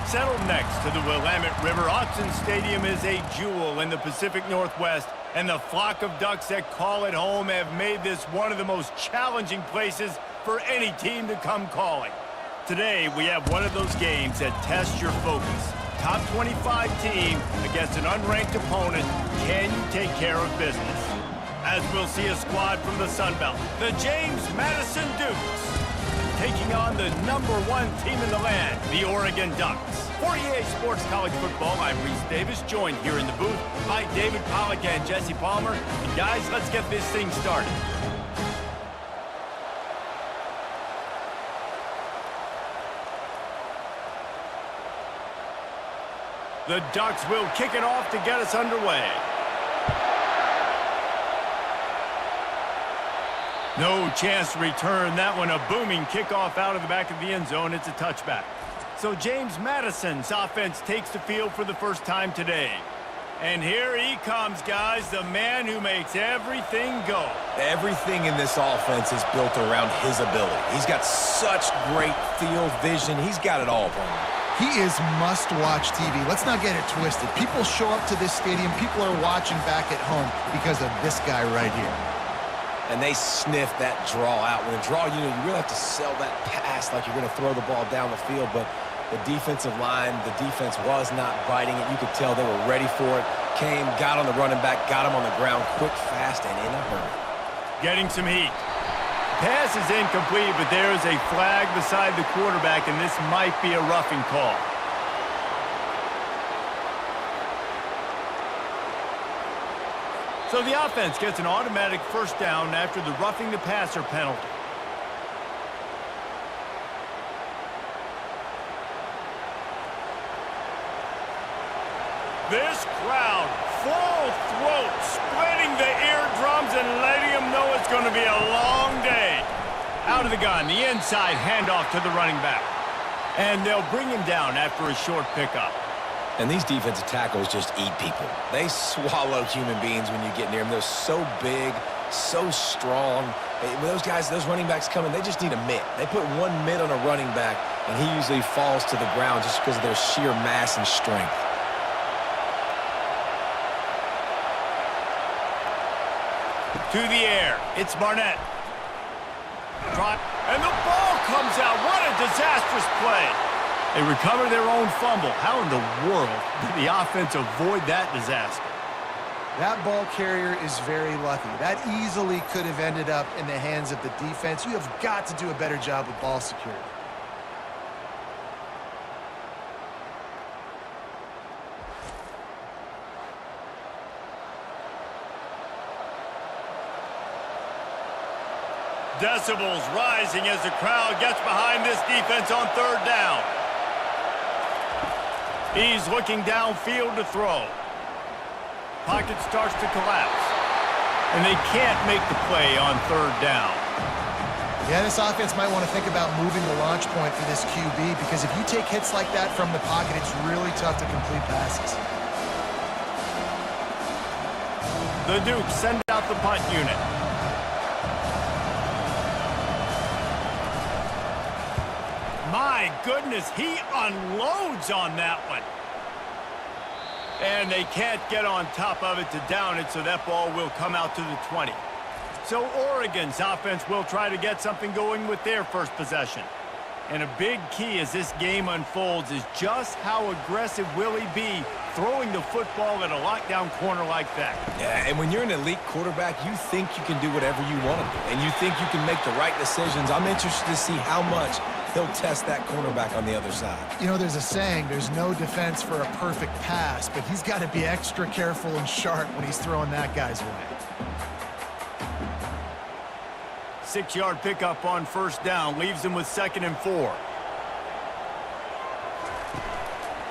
Settled next to the Willamette River, Autzen Stadium is a jewel in the Pacific Northwest, and the flock of Ducks that call it home have made this one of the most challenging places for any team to come calling. Today, we have one of those games that tests your focus. Top 25 team against an unranked opponent. Can you take care of business? As we'll see a squad from the Sun Belt, the James Madison Dukes, taking on the #1 team in the land, the Oregon Ducks. For EA Sports College Football, I'm Reese Davis, joined here in the booth by David Pollack and Jesse Palmer. And guys, let's get this thing started. The Ducks will kick it off to get us underway. No chance to return that one. A booming kickoff out of the back of the end zone. It's a touchback. So James Madison's offense takes the field for the first time today. And here he comes, guys, the man who makes everything go. Everything in this offense is built around his ability. He's got such great field vision. He's got it all for him. He is must-watch TV. Let's not get it twisted. People show up to this stadium. People are watching back at home because of this guy right here. And they sniff that draw out. When a draw, you really have to sell that pass like you're going to throw the ball down the field. But the defensive line, the defense was not biting it. You could tell they were ready for it. Came, got on the running back, got him on the ground quick, fast, and in a hurry. Getting some heat. Pass is incomplete, but there is a flag beside the quarterback, and this might be a roughing call. So the offense gets an automatic first down after the roughing the passer penalty. This crowd, full throat, splitting the eardrums and letting them know it's going to be a long day. Out of the gun, the inside handoff to the running back. And they'll bring him down after a short pickup. And these defensive tackles just eat people. They swallow human beings when you get near them. They're so big, so strong. When those guys, those running backs come in, they just need a mitt. They put one mitt on a running back, and he usually falls to the ground just because of their sheer mass and strength. To the air, it's Barnett. And the ball comes out. What a disastrous play. They recover their own fumble. How in the world did the offense avoid that disaster? That ball carrier is very lucky. That easily could have ended up in the hands of the defense. You have got to do a better job with ball security. Decibels rising as the crowd gets behind this defense on third down. He's looking downfield to throw. Pocket starts to collapse. And they can't make the play on third down. Yeah, this offense might want to think about moving the launch point for this QB because if you take hits like that from the pocket, it's really tough to complete passes. The Dukes send out the punt unit. My goodness, he unloads on that one. And they can't get on top of it to down it, so that ball will come out to the 20. So Oregon's offense will try to get something going with their first possession. And a big key as this game unfolds is just how aggressive will he be throwing the football at a lockdown corner like that. Yeah, and when you're an elite quarterback, you think you can do whatever you want to do. And you think you can make the right decisions. I'm interested to see how much he'll test that cornerback on the other side. You know, there's a saying, there's no defense for a perfect pass, but he's got to be extra careful and sharp when he's throwing that guy's way. 6-yard pickup on first down leaves him with 2nd and 4.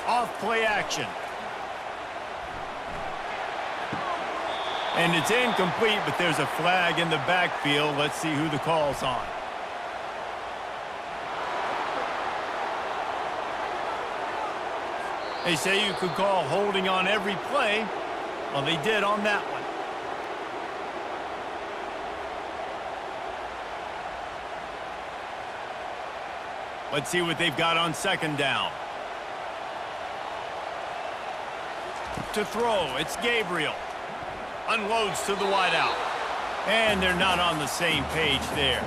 Off play action. And it's incomplete, but there's a flag in the backfield. Let's see who the call's on. They say you could call holding on every play. Well, they did on that one. Let's see what they've got on 2nd down. To throw, it's Gabriel. Unloads to the wideout. And they're not on the same page there.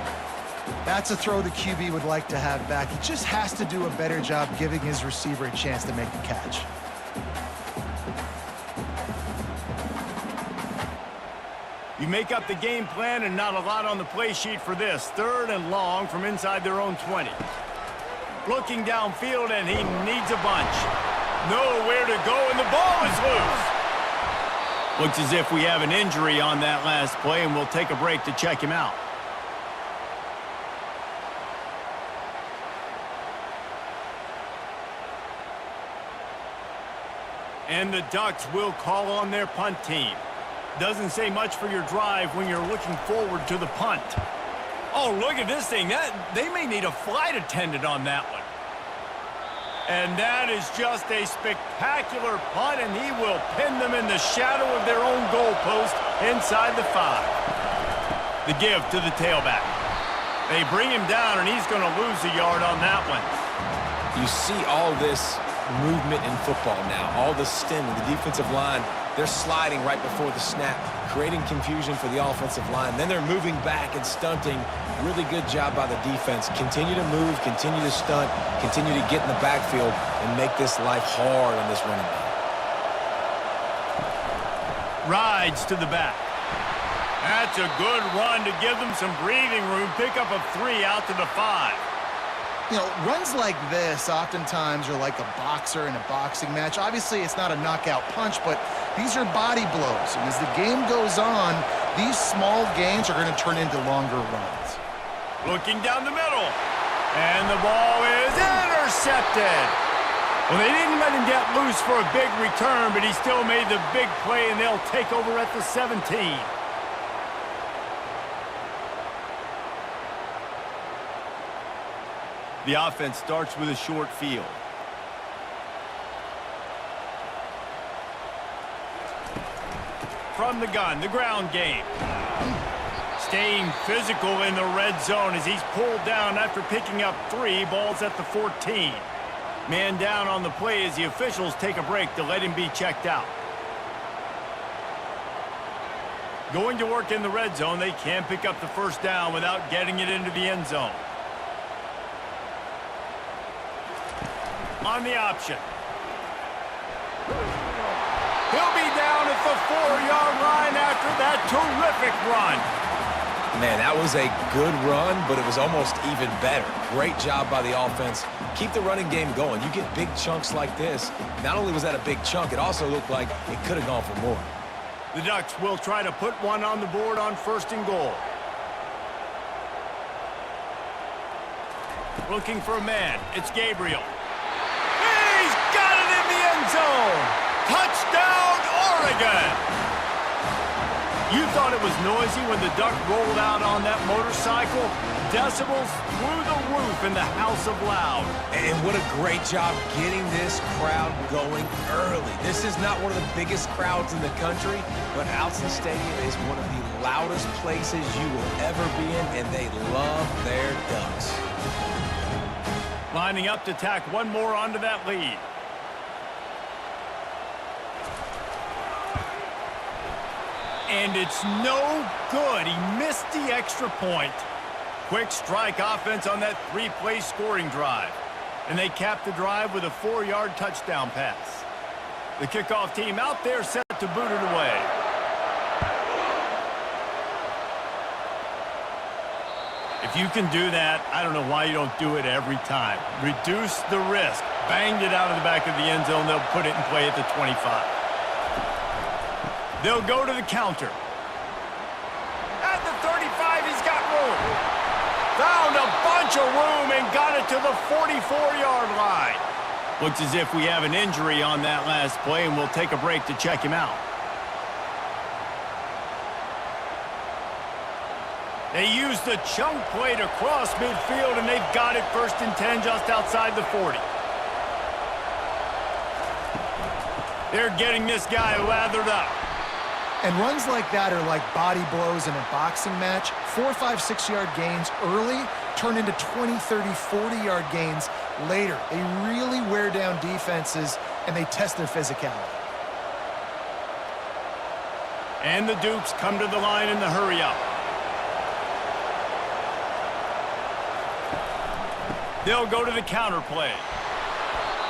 That's a throw the QB would like to have back. He just has to do a better job giving his receiver a chance to make the catch. You make up the game plan and not a lot on the play sheet for this. 3rd and long from inside their own 20. Looking downfield, and he needs a bunch. Nowhere to go, and the ball is loose. Looks as if we have an injury on that last play, and we'll take a break to check him out. And the Ducks will call on their punt team. Doesn't say much for your drive when you're looking forward to the punt. Oh, look at this thing. They may need a flight attendant on that one. And that is just a spectacular punt, and he will pin them in the shadow of their own goalpost inside the 5. The give to the tailback. They bring him down, and he's going to lose a yard on that one. You see all this movement in football now, all the stem of the defensive line. They're sliding right before the snap, creating confusion for the offensive line. Then they're moving back and stunting. Really good job by the defense. Continue to move, continue to stunt, continue to get in the backfield and make this life hard on this running back. Rides to the back. That's a good run to give them some breathing room. Pick up a 3 out to the 5. You know, runs like this oftentimes are like a boxer in a boxing match. Obviously, it's not a knockout punch, but these are body blows. And as the game goes on, these small gains are going to turn into longer runs. Looking down the middle. And the ball is intercepted. Well, they didn't let him get loose for a big return, but he still made the big play, and they'll take over at the 17. The offense starts with a short field. From the gun, the ground game. Staying physical in the red zone as he's pulled down after picking up 3 balls at the 14. Man down on the play as the officials take a break to let him be checked out. Going to work in the red zone, they can't pick up the first down without getting it into the end zone. On the option. He'll be down at the 4-yard line after that terrific run. Man, that was a good run, but it was almost even better. Great job by the offense. Keep the running game going. You get big chunks like this. Not only was that a big chunk, it also looked like it could have gone for more. The Ducks will try to put one on the board on 1st and goal. Looking for a man. It's Gabriel. He's got it in the end zone. Touchdown, Oregon. You thought it was noisy when the Duck rolled out on that motorcycle? Decibels through the roof in the House of Loud. And what a great job getting this crowd going early. This is not one of the biggest crowds in the country, but Alson Stadium is one of the loudest places you will ever be in, and they love their Ducks. Lining up to tack one more onto that lead. And it's no good. He missed the extra point. Quick strike offense on that 3-play scoring drive. And they cap the drive with a 4-yard touchdown pass. The kickoff team out there set to boot it away. If you can do that, I don't know why you don't do it every time. Reduce the risk. Banged it out of the back of the end zone. They'll put it in play at the 25. They'll go to the counter. At the 35, he's got room. Found a bunch of room and got it to the 44-yard line. Looks as if we have an injury on that last play, and we'll take a break to check him out. They used the chunk play to cross midfield, and they've got it 1st and 10 just outside the 40. They're getting this guy lathered up. And runs like that are like body blows in a boxing match. 4, 5, 6-yard gains early turn into 20, 30, 40-yard gains later. They really wear down defenses, and they test their physicality. And the Dukes come to the line in the hurry-up. They'll go to the counter play.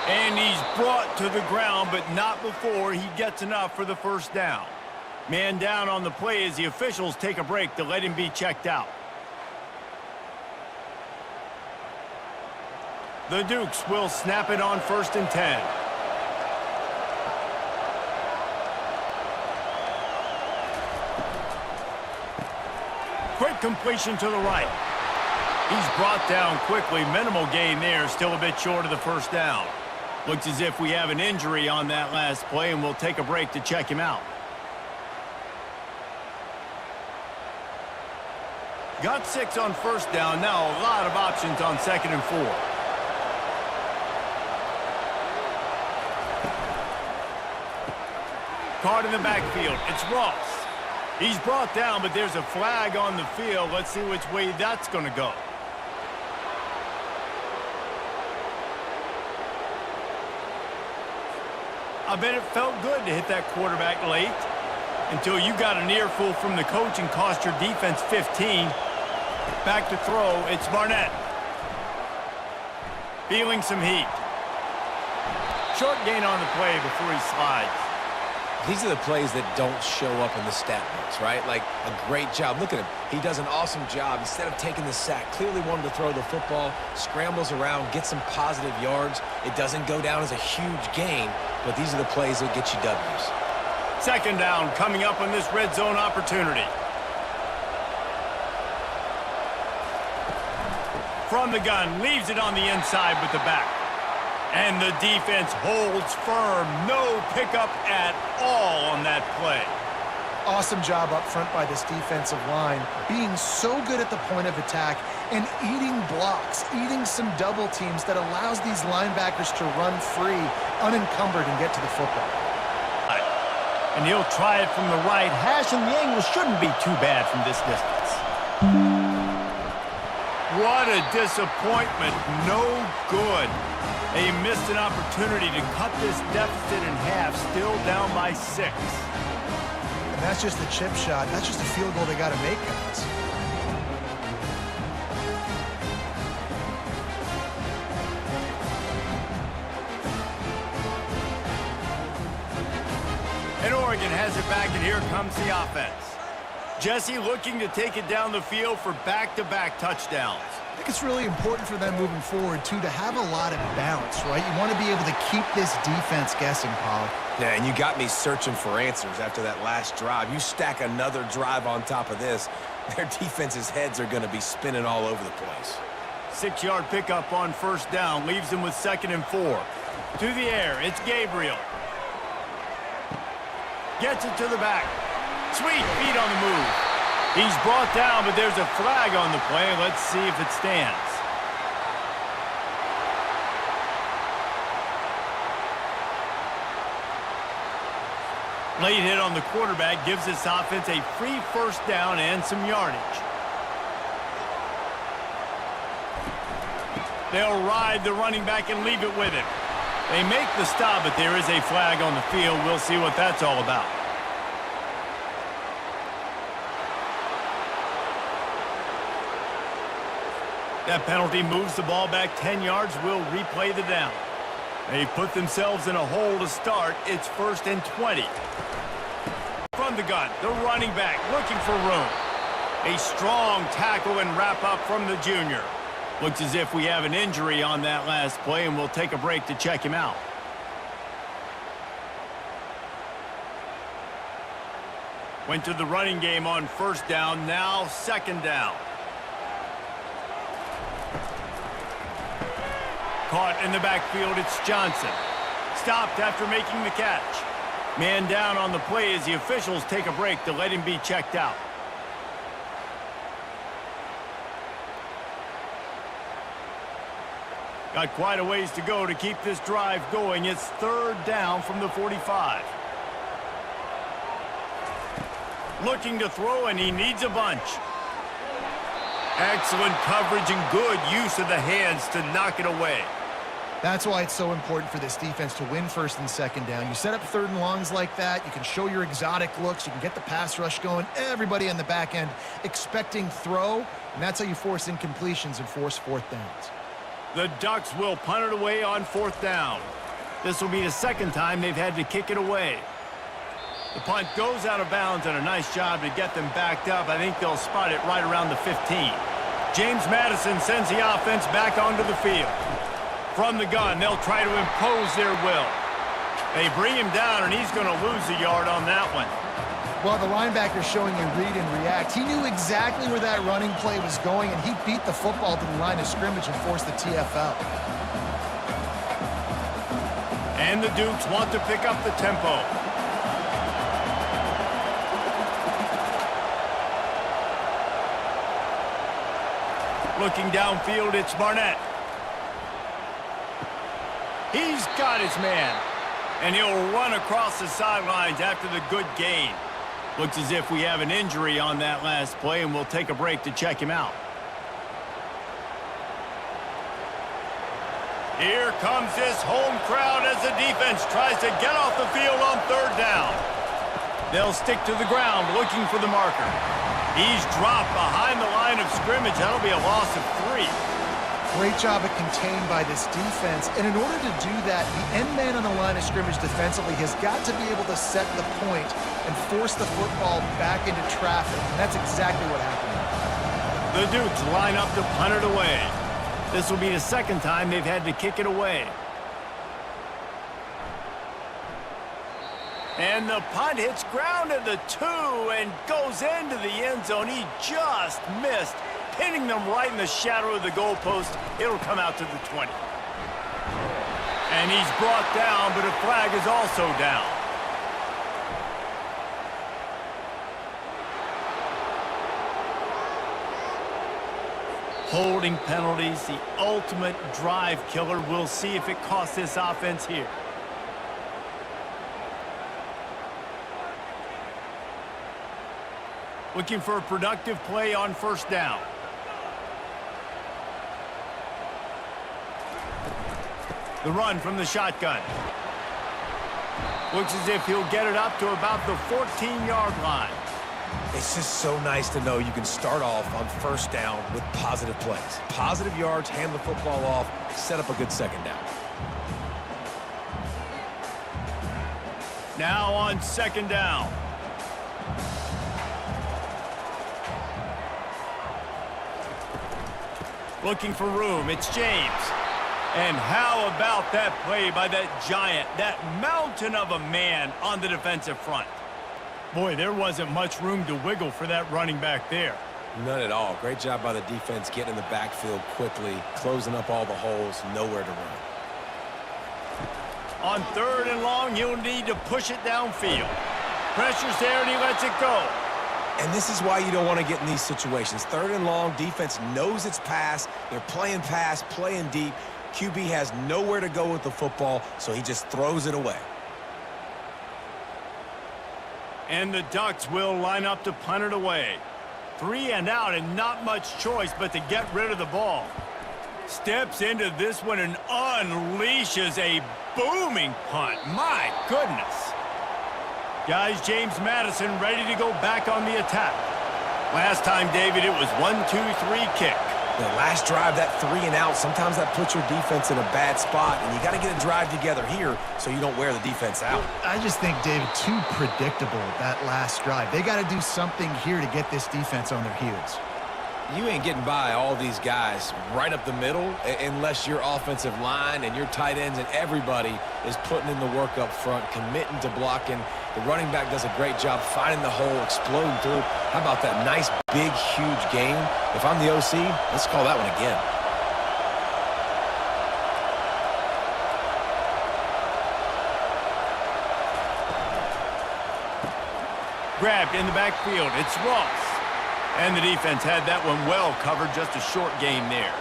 And he's brought to the ground, but not before he gets enough for the first down. Man down on the play as the officials take a break to let him be checked out. The Dukes will snap it on 1st and 10. Quick completion to the right. He's brought down quickly. Minimal gain there. Still a bit short of the first down. Looks as if we have an injury on that last play, and we'll take a break to check him out. Got 6 on first down. Now a lot of options on 2nd and 4. Caught in the backfield. It's Ross. He's brought down, but there's a flag on the field. Let's see which way that's going to go. I bet it felt good to hit that quarterback late until you got an earful from the coach and cost your defense 15. Back to throw. It's Barnett. Feeling some heat. Short gain on the play before he slides. These are the plays that don't show up in the stat books, right? Like a great job. Look at him. He does an awesome job. Instead of taking the sack, clearly wanted to throw the football, scrambles around, gets some positive yards. It doesn't go down as a huge gain, but these are the plays that get you W's. 2nd down coming up on this red zone opportunity. From the gun, leaves it on the inside with the back. And the defense holds firm. No pickup at all on that play. Awesome job up front by this defensive line, being so good at the point of attack and eating blocks, eating some double teams that allows these linebackers to run free, unencumbered, and get to the football. And he'll try it from the right hash, and the angle shouldn't be too bad from this distance. What a disappointment. No good. They missed an opportunity to cut this deficit in half, still down by 6. And that's just a chip shot. That's just a field goal they got to make, guys. And Oregon has it back, and here comes the offense. Jesse looking to take it down the field for back-to-back touchdowns. I think it's really important for them moving forward, too, to have a lot of balance, right? You want to be able to keep this defense guessing, Paul. Yeah, and you got me searching for answers after that last drive. You stack another drive on top of this, their defense's heads are going to be spinning all over the place. 6-yard pickup on 1st down, leaves them with 2nd and 4. To the air, it's Gabriel. Gets it to the back. Sweet feet on the move. He's brought down, but there's a flag on the play. Let's see if it stands. Late hit on the quarterback gives this offense a free 1st down and some yardage. They'll ride the running back and leave it with him. They make the stop, but there is a flag on the field. We'll see what that's all about. That penalty moves the ball back 10 yards. We'll replay the down. They put themselves in a hole to start. It's 1st and 20. From the gun, the running back looking for room. A strong tackle and wrap up from the junior. Looks as if we have an injury on that last play, and we'll take a break to check him out. Went to the running game on 1st down, now 2nd down. Caught in the backfield, it's Johnson. Stopped after making the catch. Man down on the play as the officials take a break to let him be checked out. Got quite a ways to go to keep this drive going. It's 3rd down from the 45. Looking to throw, and he needs a bunch. Excellent coverage and good use of the hands to knock it away. That's why it's so important for this defense to win first and second down. You set up third and longs like that, you can show your exotic looks, you can get the pass rush going, everybody on the back end expecting throw, and that's how you force incompletions and force fourth downs. The Ducks will punt it away on fourth down. This will be the second time they've had to kick it away. The punt goes out of bounds, and a nice job to get them backed up. I think they'll spot it right around the 15. James Madison sends the offense back onto the field. From the gun, they'll try to impose their will. They bring him down, and he's going to lose a yard on that one. Well, the linebacker's showing you read and react. He knew exactly where that running play was going, and he beat the football to the line of scrimmage and forced the TFL. And the Dukes want to pick up the tempo. Looking downfield, it's Barnett. He's got his man, and he'll run across the sidelines after the good gain. Looks as if we have an injury on that last play, and we'll take a break to check him out. Here comes this home crowd as the defense tries to get off the field on third down. They'll stick to the ground looking for the marker. He's dropped behind the line of scrimmage. That'll be a loss of 3. Great job of contained by this defense, and in order to do that, the end man on the line of scrimmage defensively has got to be able to set the point and force the football back into traffic, and that's exactly what happened. The Dukes line up to punt it away. This will be the second time they've had to kick it away. And the punt hits ground at the 2 and goes into the end zone. He just missed, pinning them right in the shadow of the goalpost. It'll come out to the 20. And he's brought down, but a flag is also down. Holding penalties, the ultimate drive killer. We'll see if it costs this offense here. Looking for a productive play on first down. The run from the shotgun. Looks as if he'll get it up to about the 14-yard line. It's just so nice to know you can start off on first down with positive plays. Positive yards, hand the football off, set up a good second down. Now on second down. Looking for room, it's James. And how about that play by that giant, that mountain of a man on the defensive front? Boy, there wasn't much room to wiggle for that running back there. None at all. Great job by the defense getting in the backfield quickly, closing up all the holes, nowhere to run. On third and long, he'll need to push it downfield. Pressure's there, and he lets it go. And this is why you don't want to get in these situations. Third and long, defense knows it's pass. They're playing pass, playing deep. QB has nowhere to go with the football, so he just throws it away. And the Ducks will line up to punt it away. 3 and out, and not much choice but to get rid of the ball. Steps into this one and unleashes a booming punt. My goodness. Guys, James Madison ready to go back on the attack. Last time, David, it was 1-2-3 kick. The last drive, that 3 and out, sometimes that puts your defense in a bad spot, and you got to get a drive together here so you don't wear the defense out. I just think, David, too predictable, that last drive. They got to do something here to get this defense on their heels. You ain't getting by all these guys right up the middle unless your offensive line and your tight ends and everybody is putting in the work up front, committing to blocking. The running back does a great job finding the hole, exploding through. How about that nice, big, huge game? If I'm the OC, let's call that one again. Grabbed in the backfield. It's Ross. And the defense had that one well covered, just a short game there.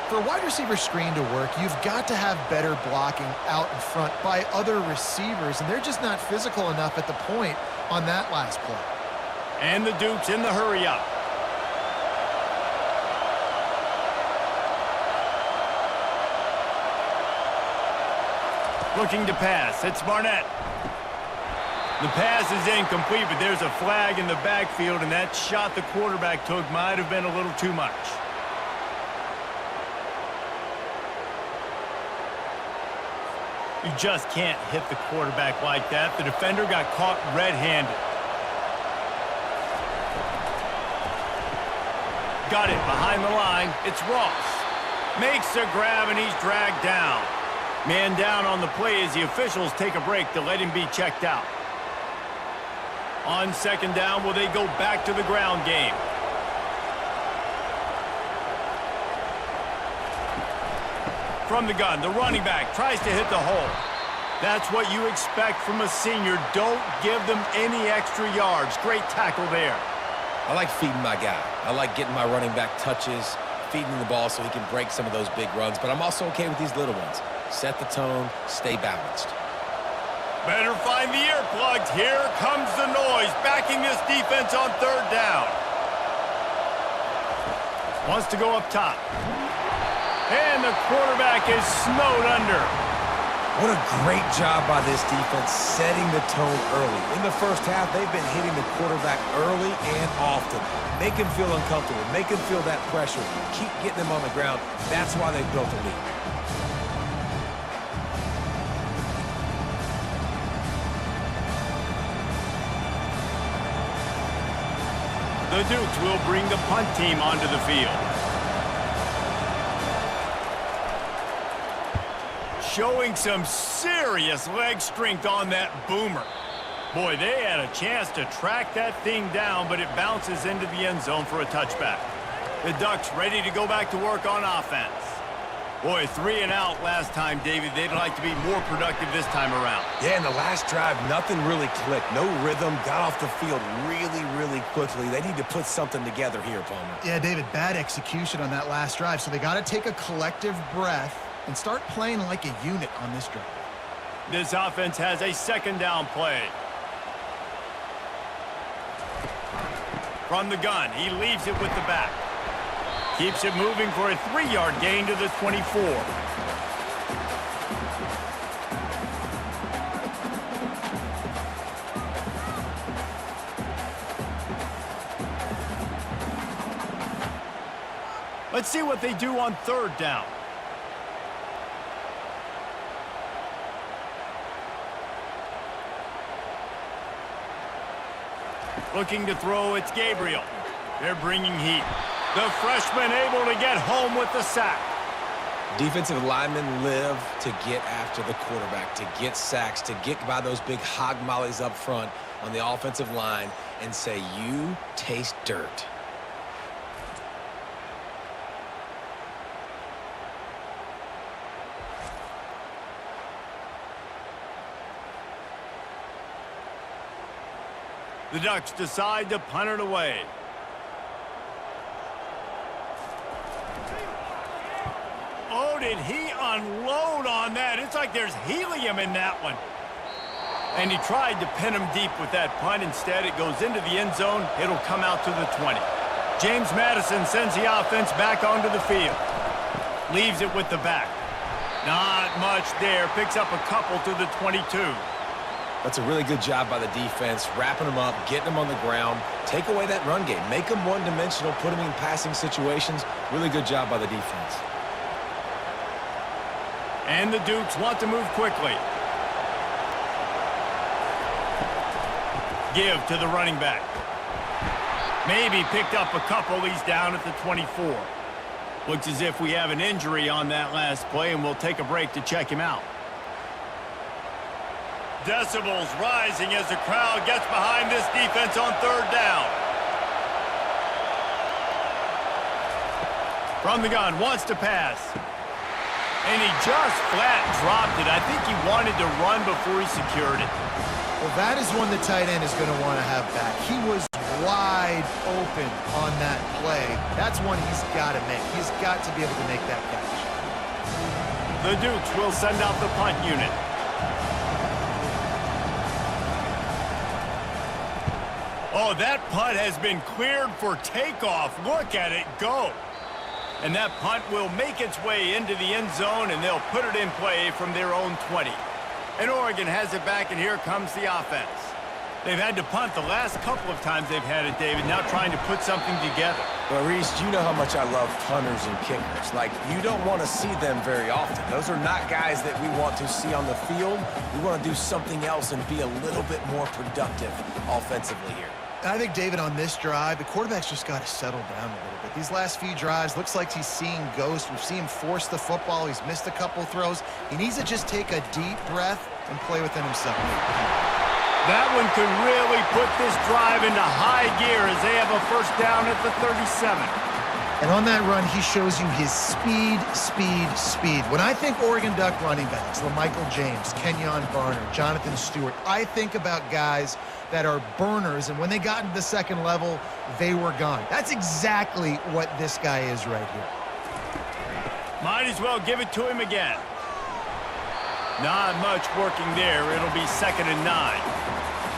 For a wide receiver screen to work, you've got to have better blocking out in front by other receivers, and they're just not physical enough at the point on that last play. And the Dukes in the hurry-up. Looking to pass. It's Barnett. The pass is incomplete, but there's a flag in the backfield, and that shot the quarterback took might have been a little too much. You just can't hit the quarterback like that. The defender got caught red-handed. Got it behind the line. It's Ross. Makes a grab, and he's dragged down. Man down on the play as the officials take a break to let him be checked out. On second down, will they go back to the ground game? From the gun, the running back tries to hit the hole. That's what you expect from a senior. Don't give them any extra yards. Great tackle there. I like feeding my guy. I like getting my running back touches, feeding the ball so he can break some of those big runs, but I'm also okay with these little ones. Set the tone, stay balanced. Better find the earplugs. Here comes the noise, backing this defense on third down. Wants to go up top. And the quarterback is snowed under. What a great job by this defense setting the tone early. In the first half, they've been hitting the quarterback early and often. Make him feel uncomfortable. Make him feel that pressure. Keep getting him on the ground. That's why they've built a lead. The Dukes will bring the punt team onto the field. Showing some serious leg strength on that boomer. Boy, they had a chance to track that thing down, but it bounces into the end zone for a touchback. The Ducks ready to go back to work on offense. Boy, 3 and out last time, David. They'd like to be more productive this time around. Yeah, in the last drive, nothing really clicked. No rhythm, got off the field really quickly. They need to put something together here, Palmer. Yeah, David, bad execution on that last drive, so they got to take a collective breath and start playing like a unit on this drive. This offense has a second down play. From the gun, he leaves it with the back. Keeps it moving for a 3-yard gain to the 24. Let's see what they do on third down. Looking to throw, it's Gabriel. They're bringing heat. The freshman able to get home with the sack. Defensive linemen live to get after the quarterback, to get sacks, to get by those big hog mollies up front on the offensive line and say, you taste dirt. The Ducks decide to punt it away. Oh, did he unload on that? It's like there's helium in that one. And he tried to pin him deep with that punt. Instead, it goes into the end zone. It'll come out to the 20. James Madison sends the offense back onto the field. Leaves it with the back. Not much there. Picks up a couple to the 22. That's a really good job by the defense, wrapping them up, getting them on the ground. Take away that run game. Make them one-dimensional, put them in passing situations. Really good job by the defense. And the Dukes want to move quickly. Give to the running back. Maybe picked up a couple. He's down at the 24. Looks as if we have an injury on that last play, and we'll take a break to check him out. Decibels rising as the crowd gets behind this defense on third down. From the gun, wants to pass. And he just flat dropped it. I think he wanted to run before he secured it. Well, that is one the tight end is going to want to have back. He was wide open on that play. That's one he's got to make. He's got to be able to make that catch. The Dukes will send out the punt unit. Oh, that punt has been cleared for takeoff. Look at it go. And that punt will make its way into the end zone, and they'll put it in play from their own 20. And Oregon has it back, and here comes the offense. They've had to punt the last couple of times they've had it, David, now trying to put something together. Well, Reese, you know how much I love punters and kickers. Like, you don't want to see them very often. Those are not guys that we want to see on the field. We want to do something else and be a little bit more productive offensively here. I think, David, on this drive, the quarterback's just got to settle down a little bit. These last few drives, looks like he's seeing ghosts. We've seen him force the football. He's missed a couple throws. He needs to just take a deep breath and play within himself. That one could really put this drive into high gear as they have a first down at the 37. And on that run, he shows you his speed, speed, speed. When I think Oregon Duck running backs, LaMichael James, Kenyon Barner, Jonathan Stewart, I think about guys that are burners, and when they got into the second level, they were gone. That's exactly what this guy is right here. Might as well give it to him again. Not much working there. It'll be 2nd and 9.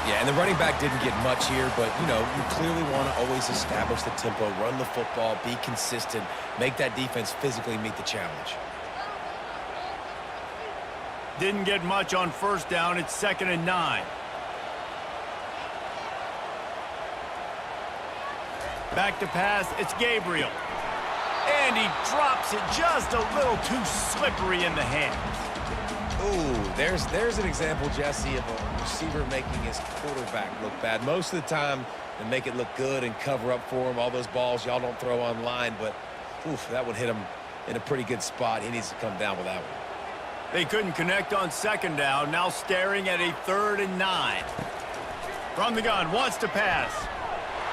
Yeah, and the running back didn't get much here, but, you know, you clearly want to always establish the tempo, run the football, be consistent, make that defense physically meet the challenge. Didn't get much on first down. It's 2nd and 9. Back to pass. It's Gabriel. And he drops it just a little too slippery in the hands. Ooh, there's an example, Jesse, of a receiver making his quarterback look bad. Most of the time, they make it look good and cover up for him. All those balls y'all don't throw online, but oof, that would hit him in a pretty good spot. He needs to come down with that one. They couldn't connect on 2nd down. Now staring at a 3rd and 9. From the gun, wants to pass.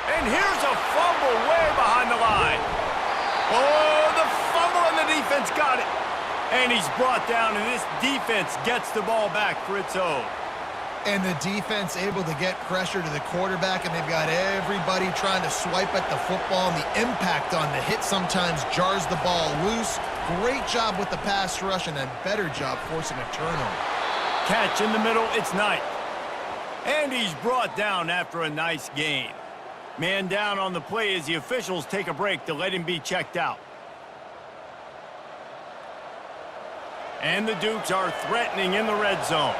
And here's a fumble way behind the line. Oh, the fumble, and the defense got it. And he's brought down, and this defense gets the ball back for its own. And the defense able to get pressure to the quarterback, and they've got everybody trying to swipe at the football, and the impact on the hit sometimes jars the ball loose. Great job with the pass rush, and a better job forcing a turnover. Catch in the middle, it's Knight. And he's brought down after a nice gain. Man down on the play as the officials take a break to let him be checked out. And the Dukes are threatening in the red zone.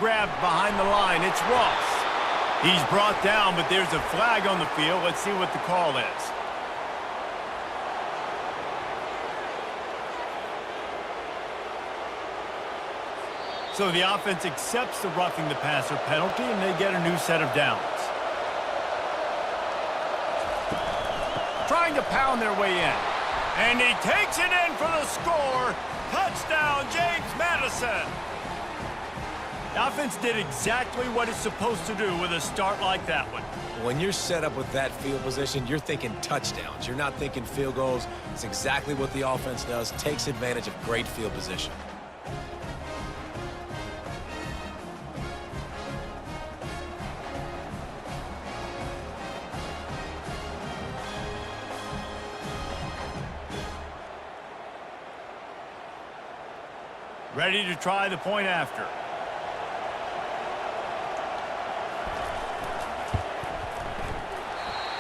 Grabbed behind the line, it's Ross. He's brought down, but there's a flag on the field. Let's see what the call is. So the offense accepts the roughing the passer penalty, and they get a new set of downs. Trying to pound their way in. And he takes it in for the score. Touchdown, James Madison. The offense did exactly what it's supposed to do with a start like that one. When you're set up with that field position, you're thinking touchdowns. You're not thinking field goals. It's exactly what the offense does. Takes advantage of great field position. Ready to try the point after.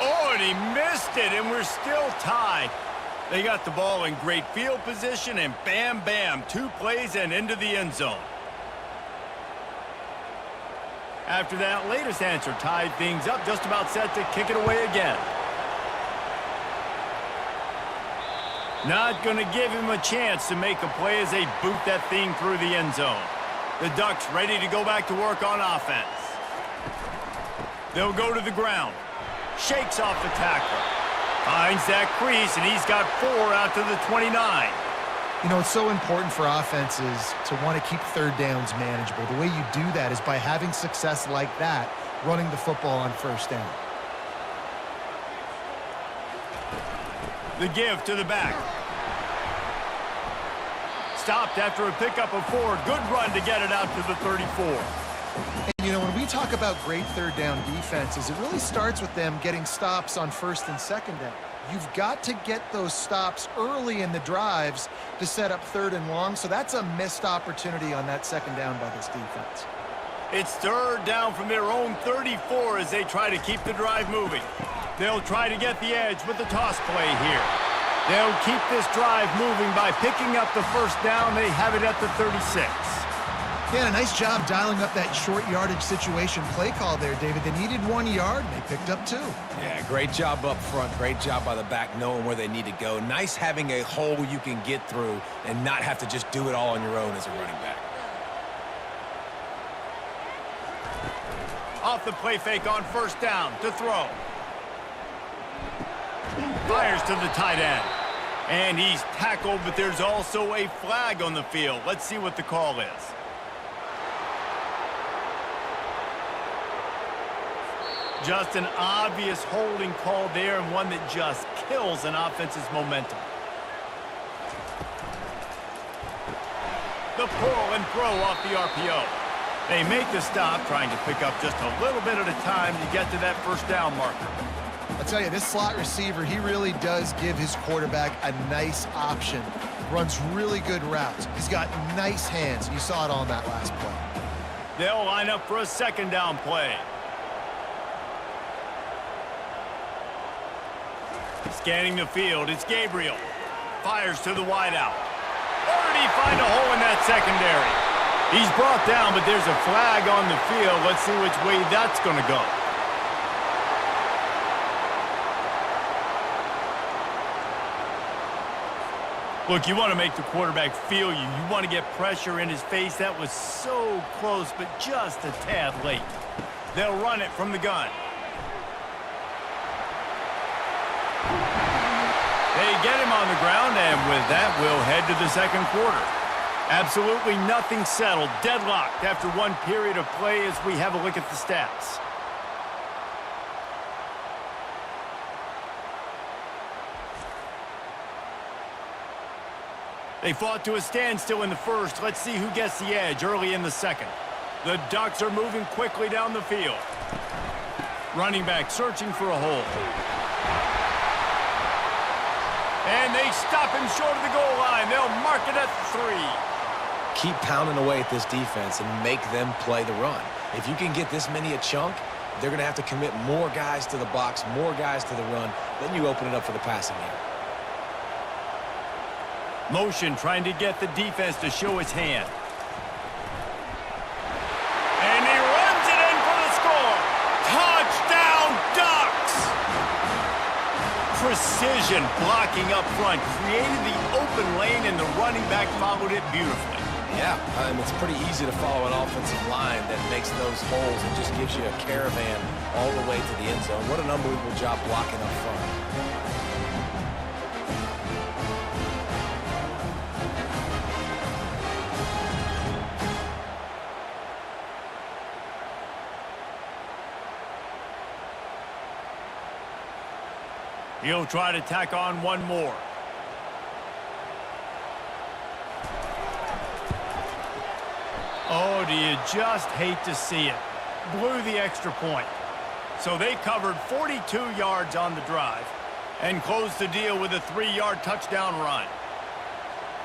Oh, and he missed it, and we're still tied. They got the ball in great field position, and bam, bam, 2 plays and into the end zone. After that latest answer tied things up, just about set to kick it away again. Not going to give him a chance to make a play as they boot that thing through the end zone. The Ducks ready to go back to work on offense. They'll go to the ground. Shakes off the tackle. Finds that crease, and he's got 4 out to the 29. You know, it's so important for offenses to want to keep 3rd downs manageable. The way you do that is by having success like that, running the football on 1st down. The give to the back. Stopped after a pickup of 4. Good run to get it out to the 34. And, you know, when we talk about great 3rd down defenses, it really starts with them getting stops on 1st and 2nd down. You've got to get those stops early in the drives to set up 3rd and long, so that's a missed opportunity on that 2nd down by this defense. It's 3rd down from their own 34 as they try to keep the drive moving. They'll try to get the edge with the toss play here. They'll keep this drive moving by picking up the first down. They have it at the 36. Yeah, a nice job dialing up that short yardage situation play call there, David. They needed 1 yard, and they picked up 2. Yeah, great job up front. Great job by the back knowing where they need to go. Nice having a hole you can get through and not have to just do it all on your own as a running back. Off the play fake on first down to throw. Fires to the tight end. And he's tackled, but there's also a flag on the field. Let's see what the call is. Just an obvious holding call there, and one that just kills an offense's momentum. The pull and throw off the RPO. They make the stop, trying to pick up just a little bit at a time to get to that first down marker. I'll tell you, this slot receiver, he really does give his quarterback a nice option. Runs really good routes. He's got nice hands. You saw it on that last play. They'll line up for a second down play. Scanning the field, it's Gabriel. Fires to the wideout. Or did he find a hole in that secondary? He's brought down, but there's a flag on the field. Let's see which way that's going to go. Look, you want to make the quarterback feel you. You want to get pressure in his face. That was so close, but just a tad late. They'll run it from the gun. They get him on the ground, and with that, we'll head to the second quarter. Absolutely nothing settled, deadlocked after one period of play as we have a look at the stats. They fought to a standstill in the first. Let's see who gets the edge early in the second. The Ducks are moving quickly down the field. Running back searching for a hole. And they stop him short of the goal line. They'll mark it at 3. Keep pounding away at this defense and make them play the run. If you can get this many a chunk, they're going to have to commit more guys to the box, more guys to the run. Then you open it up for the passing game. Motion trying to get the defense to show his hand. And he runs it in for the score. Touchdown, Ducks! Precision blocking up front. Created the open lane, and the running back followed it beautifully. Yeah, it's pretty easy to follow an offensive line that makes those holes and just gives you a caravan all the way to the end zone. What an unbelievable job blocking up front. He'll try to tack on one more. Oh, do you just hate to see it? Blew the extra point. So they covered 42 yards on the drive and closed the deal with a 3-yard touchdown run.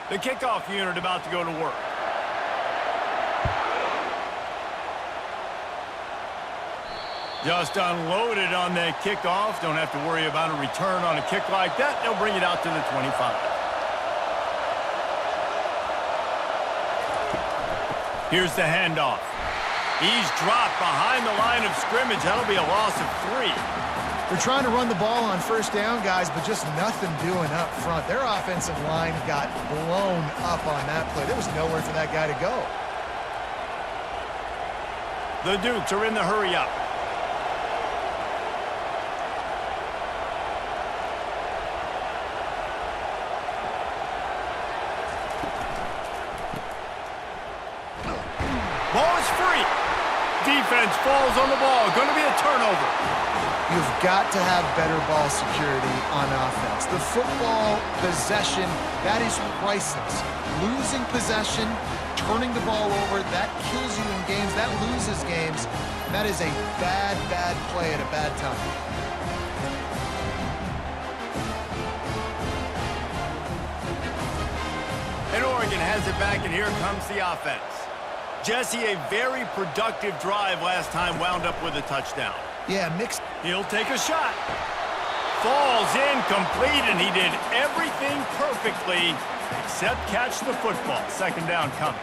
The kickoff unit about to go to work. Just unloaded on that kickoff. Don't have to worry about a return on a kick like that. They'll bring it out to the 25. Here's the handoff. He's dropped behind the line of scrimmage. That'll be a loss of 3. They're trying to run the ball on first down, guys, but just nothing doing up front. Their offensive line got blown up on that play. There was nowhere for that guy to go. The Dukes are in the hurry-up. Ball is free. Defense falls on the ball. Going to be a turnover. You've got to have better ball security on offense. The football possession, that is priceless. Losing possession, turning the ball over, that kills you in games. That loses games. That is a bad, bad play at a bad time. And Oregon has it back, and here comes the offense. Jesse, a very productive drive last time, wound up with a touchdown. Yeah, mixed. He'll take a shot. falls incomplete, and he did everything perfectly except catch the football. Second down coming.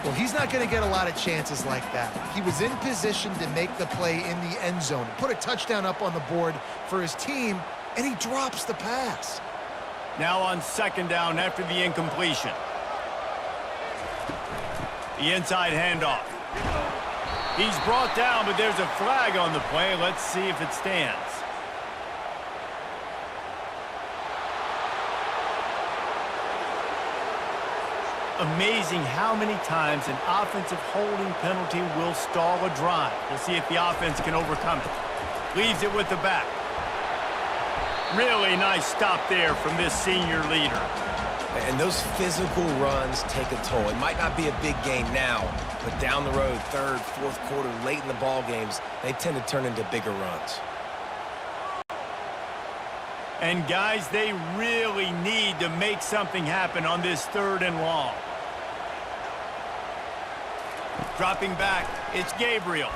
Well, he's not going to get a lot of chances like that. He was in position to make the play in the end zone, put a touchdown up on the board for his team, and he drops the pass. Now on second down after the incompletion. The inside handoff. He's brought down, but there's a flag on the play. Let's see if it stands. Amazing how many times an offensive holding penalty will stall a drive. We'll see if the offense can overcome it. Leaves it with the back. Really nice stop there from this senior leader. And those physical runs take a toll. It might not be a big game now, but down the road, third, fourth quarter, late in the ball games, they tend to turn into bigger runs. And guys, they really need to make something happen on this third and long. Dropping back, it's Gabriel.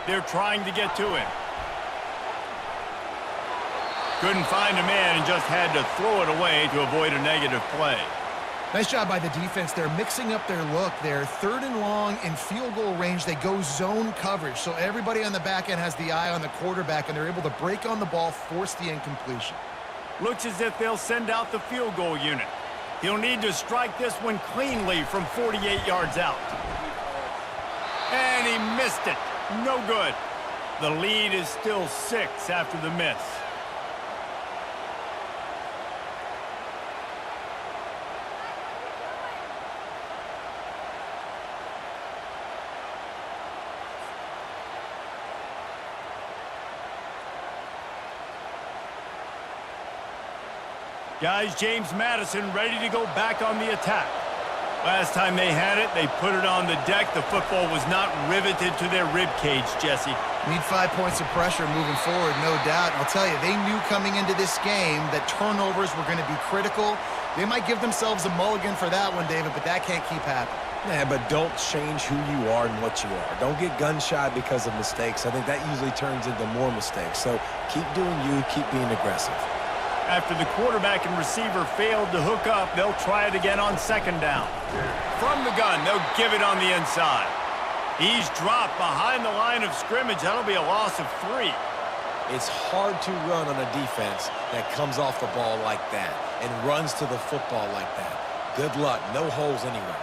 They're trying to get to him. Couldn't find a man and just had to throw it away to avoid a negative play. Nice job by the defense. They're mixing up their look. They're third and long in field goal range. They go zone coverage, so everybody on the back end has the eye on the quarterback, and they're able to break on the ball, force the incompletion. Looks as if they'll send out the field goal unit. He'll need to strike this one cleanly from 48 yards out. And he missed it. No good. The lead is still 6 after the miss. Guys, James Madison ready to go back on the attack. Last time they had it, they put it on the deck. The football was not riveted to their rib cage, Jesse. Need 5 points of pressure moving forward, no doubt. And I'll tell you, they knew coming into this game that turnovers were going to be critical. They might give themselves a mulligan for that one, David, but that can't keep happening. Yeah, but don't change who you are and what you are. Don't get gun-shy because of mistakes. I think that usually turns into more mistakes. So keep doing you, keep being aggressive. After the quarterback and receiver failed to hook up, they'll try it again on second down. From the gun, they'll give it on the inside. He's dropped behind the line of scrimmage. That'll be a loss of 3. It's hard to run on a defense that comes off the ball like that and runs to the football like that. Good luck. No holes anywhere.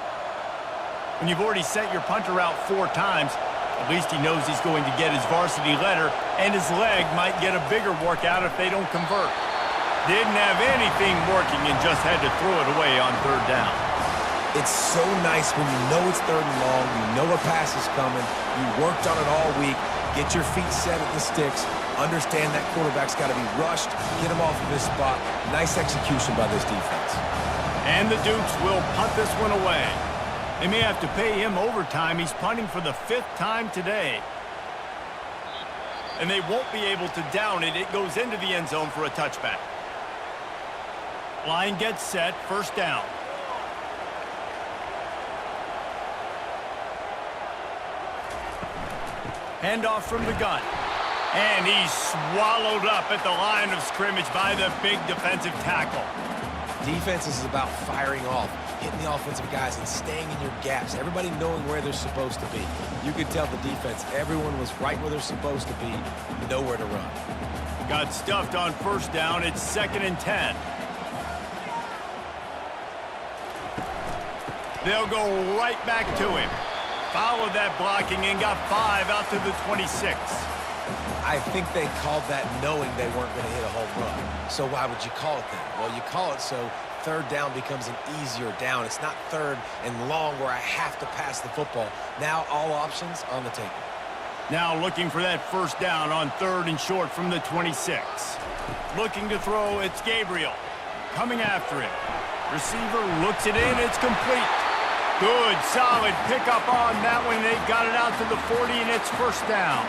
When you've already sent your punter out 4 times, at least he knows he's going to get his varsity letter, and his leg might get a bigger workout if they don't convert. Didn't have anything working and just had to throw it away on third down. It's so nice when you know it's third and long, you know a pass is coming, you worked on it all week, get your feet set at the sticks, understand that quarterback's got to be rushed, get him off of his spot. Nice execution by this defense. And the Dukes will punt this one away. They may have to pay him overtime. He's punting for the 5th time today. And they won't be able to down it. It goes into the end zone for a touchback. Line gets set, first down. Handoff from the gun. And he's swallowed up at the line of scrimmage by the big defensive tackle. Defense is about firing off, hitting the offensive guys and staying in your gaps. Everybody knowing where they're supposed to be. You could tell the defense, everyone was right where they're supposed to be, nowhere to run. Got stuffed on first down. It's 2nd and 10. They'll go right back to him. Followed that blocking and got 5 out to the 26. I think they called that knowing they weren't going to hit a home run. So why would you call it that? Well, you call it so third down becomes an easier down. It's not third and long where I have to pass the football. Now all options on the table. Now looking for that first down on 3rd and short from the 26. Looking to throw, it's Gabriel. Coming after it. Receiver looks it in, it's complete. Good, solid pickup on that one. They've got it out to the 40, and it's first down.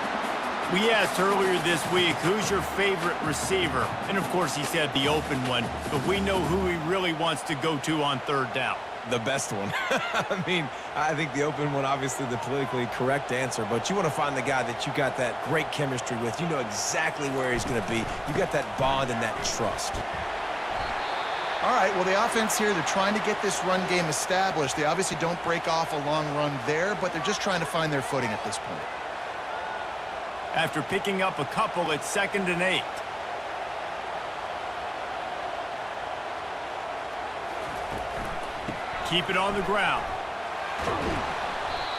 We asked earlier this week, who's your favorite receiver? And, of course, he said the open one, but we know who he really wants to go to on third down. The best one. I mean, I think the open one, obviously the politically correct answer, but you want to find the guy that you got that great chemistry with. You know exactly where he's going to be. You got that bond and that trust. All right, well, the offense here, they're trying to get this run game established. They obviously don't break off a long run there, but they're just trying to find their footing at this point. After picking up a couple, it's 2nd and 8. Keep it on the ground.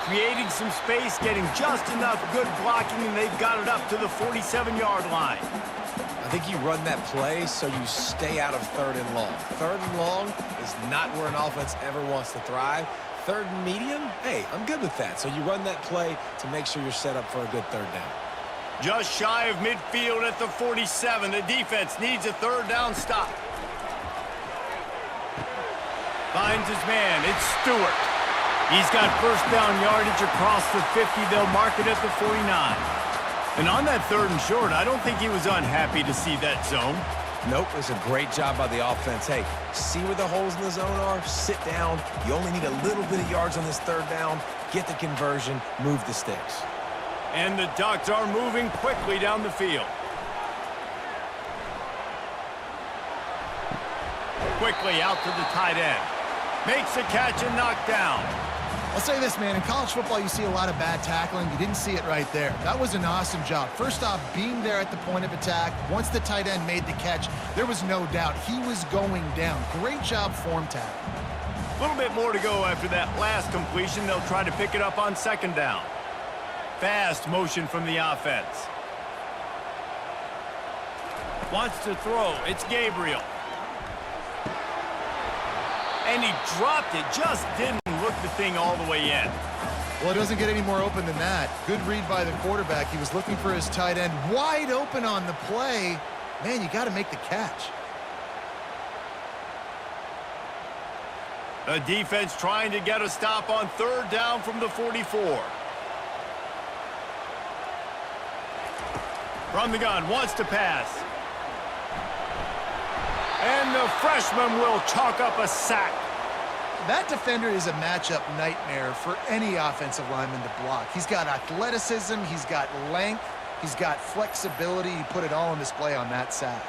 Creating some space, getting just enough good blocking, and they've got it up to the 47-yard line. I think you run that play so you stay out of 3rd and long. 3rd and long is not where an offense ever wants to thrive. 3rd and medium, hey, I'm good with that. So you run that play to make sure you're set up for a good 3rd down. Just shy of midfield at the 47. The defense needs a 3rd down stop. Finds his man. It's Stewart. He's got 1st down yardage across the 50. They'll mark it at the 49. And on that 3rd and short, I don't think he was unhappy to see that zone. Nope, it's a great job by the offense. Hey, see where the holes in the zone are? Sit down. You only need a little bit of yards on this 3rd down. Get the conversion. Move the sticks. And the Ducks are moving quickly down the field. Quickly out to the tight end. Makes a catch and knocked down. I'll say this, man. In college football, you see a lot of bad tackling. You didn't see it right there. That was an awesome job. First off, being there at the point of attack. Once the tight end made the catch, there was no doubt he was going down. Great job form tackling. A little bit more to go after that last completion. They'll try to pick it up on 2nd down. Fast motion from the offense. Wants to throw. It's Gabriel. And he dropped it. Just didn't look the thing all the way in. Well, it doesn't get any more open than that. Good read by the quarterback. He was looking for his tight end. Wide open on the play. Man, you got to make the catch. The defense trying to get a stop on 3rd down from the 44. From the gun, wants to pass. And the freshman will chalk up a sack. That defender is a matchup nightmare for any offensive lineman to block. He's got athleticism, he's got length, he's got flexibility. He put it all on display on that sack.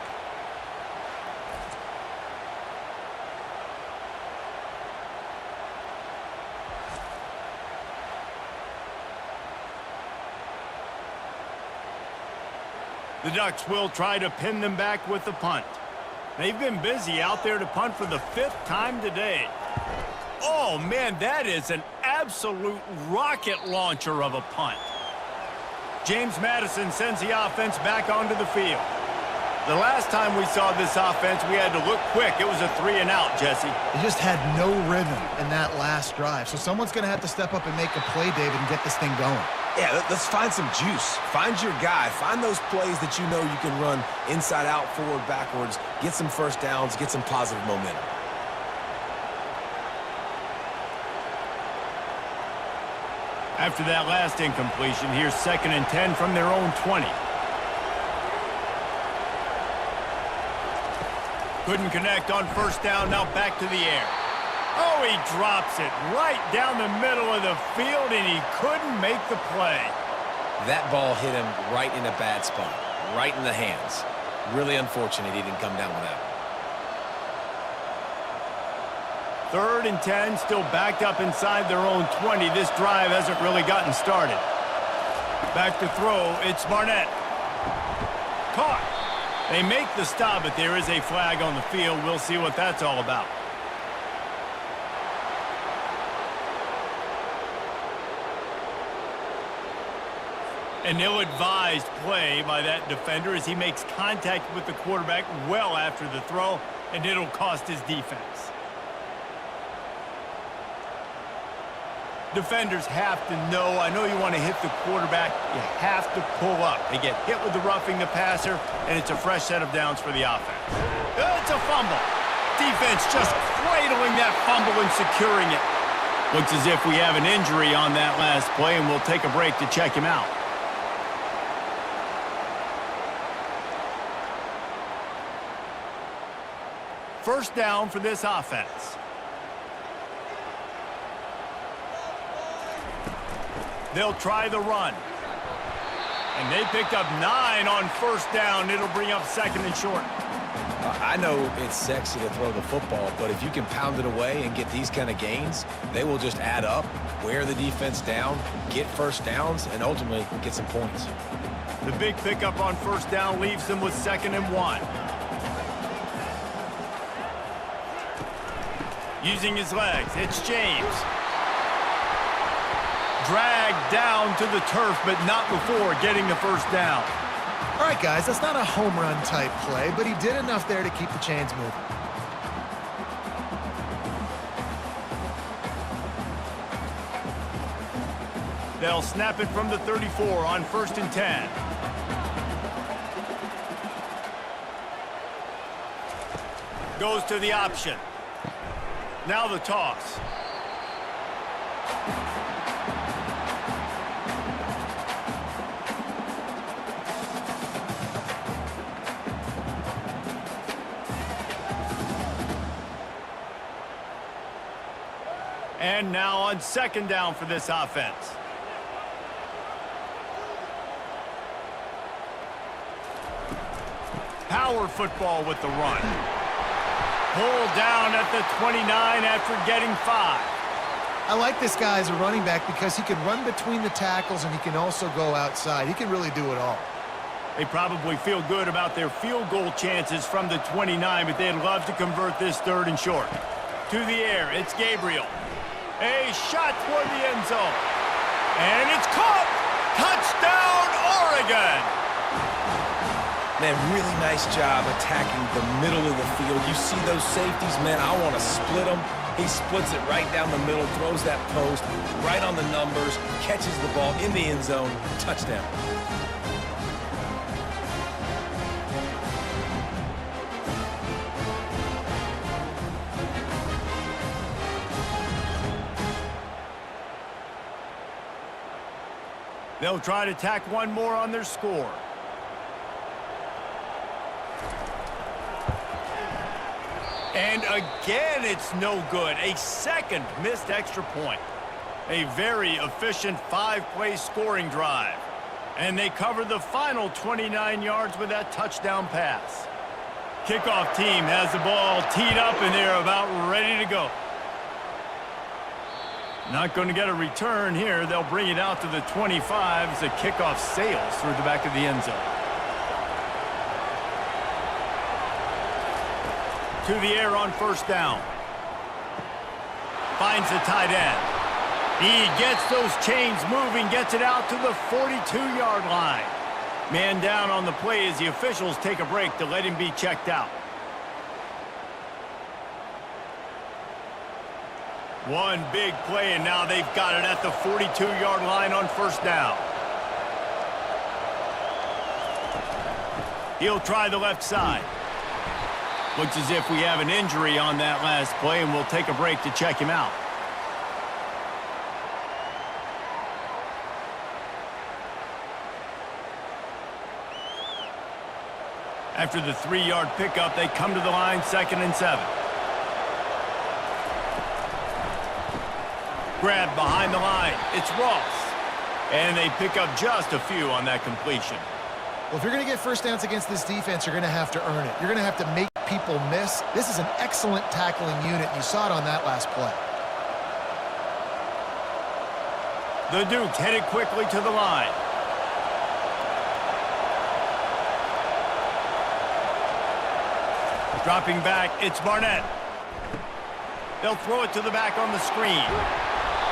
The Ducks will try to pin them back with the punt. They've been busy out there to punt for the 5th time today. Oh, man, that is an absolute rocket launcher of a punt. James Madison sends the offense back onto the field. The last time we saw this offense, we had to look quick. It was a 3 and out, Jesse. It just had no rhythm in that last drive. So someone's going to have to step up and make a play, David, and get this thing going. Yeah, let's find some juice. Find your guy. Find those plays that you know you can run inside out, forward, backwards. Get some 1st downs. Get some positive momentum. After that last incompletion, here's 2nd and 10 from their own 20. Couldn't connect on 1st down. Now back to the air. Oh, he drops it right down the middle of the field, and he couldn't make the play. That ball hit him right in a bad spot, right in the hands. Really unfortunate he didn't come down with that. 3rd and 10, still backed up inside their own 20. This drive hasn't really gotten started. Back to throw, it's Barnett. Caught. They make the stop, but there is a flag on the field. We'll see what that's all about. An ill-advised play by that defender as he makes contact with the quarterback well after the throw, and it'll cost his defense. Defenders have to know, I know you want to hit the quarterback, you have to pull up. They get hit with the roughing the passer, and it's a fresh set of downs for the offense. It's a fumble. Defense just cradling that fumble and securing it. Looks as if we have an injury on that last play, and we'll take a break to check him out. First down for this offense. They'll try the run. And they picked up 9 on first down. It'll bring up 2nd and short. I know it's sexy to throw the football, but if you can pound it away and get these kind of gains, they will just add up, wear the defense down, get first downs, and ultimately get some points. The big pickup on first down leaves them with 2nd and 1. Using his legs, it's James. Dragged down to the turf, but not before getting the first down. All right, guys, that's not a home run type play, but he did enough there to keep the chains moving. They'll snap it from the 34 on 1st and 10. Goes to the option. Now the toss. And now on 2nd down for this offense. Power football with the run. Pulled down at the 29 after getting 5. I like this guy as a running back because he can run between the tackles and he can also go outside. He can really do it all. They probably feel good about their field goal chances from the 29, but they'd love to convert this 3rd and short. To the air, it's Gabriel. A shot toward the end zone. And it's caught! Touchdown, Oregon! Man, really nice job attacking the middle of the field. You see those safeties, man, I want to split them. He splits it right down the middle, throws that post, right on the numbers, catches the ball in the end zone, touchdown. They'll try to tack one more on their score. And again, it's no good. A 2nd missed extra point. A very efficient 5-play scoring drive. And they cover the final 29 yards with that touchdown pass. Kickoff team has the ball teed up and they're about ready to go. Not going to get a return here. They'll bring it out to the 25 as the kickoff sails through the back of the end zone. To the air on first down. Finds the tight end. He gets those chains moving, gets it out to the 42-yard line. Man down on the play as the officials take a break to let him be checked out. One big play, and now they've got it at the 42-yard line on first down. He'll try the left side. Looks as if we have an injury on that last play, and we'll take a break to check him out. After the 3-yard pickup, they come to the line, 2nd and 7. Grab behind the line. It's Ross. And they pick up just a few on that completion. Well, if you're going to get first downs against this defense, you're going to have to earn it. You're going to have to make people miss. This is an excellent tackling unit. You saw it on that last play. The Duke headed quickly to the line. Dropping back, it's Barnett. They'll throw it to the back on the screen.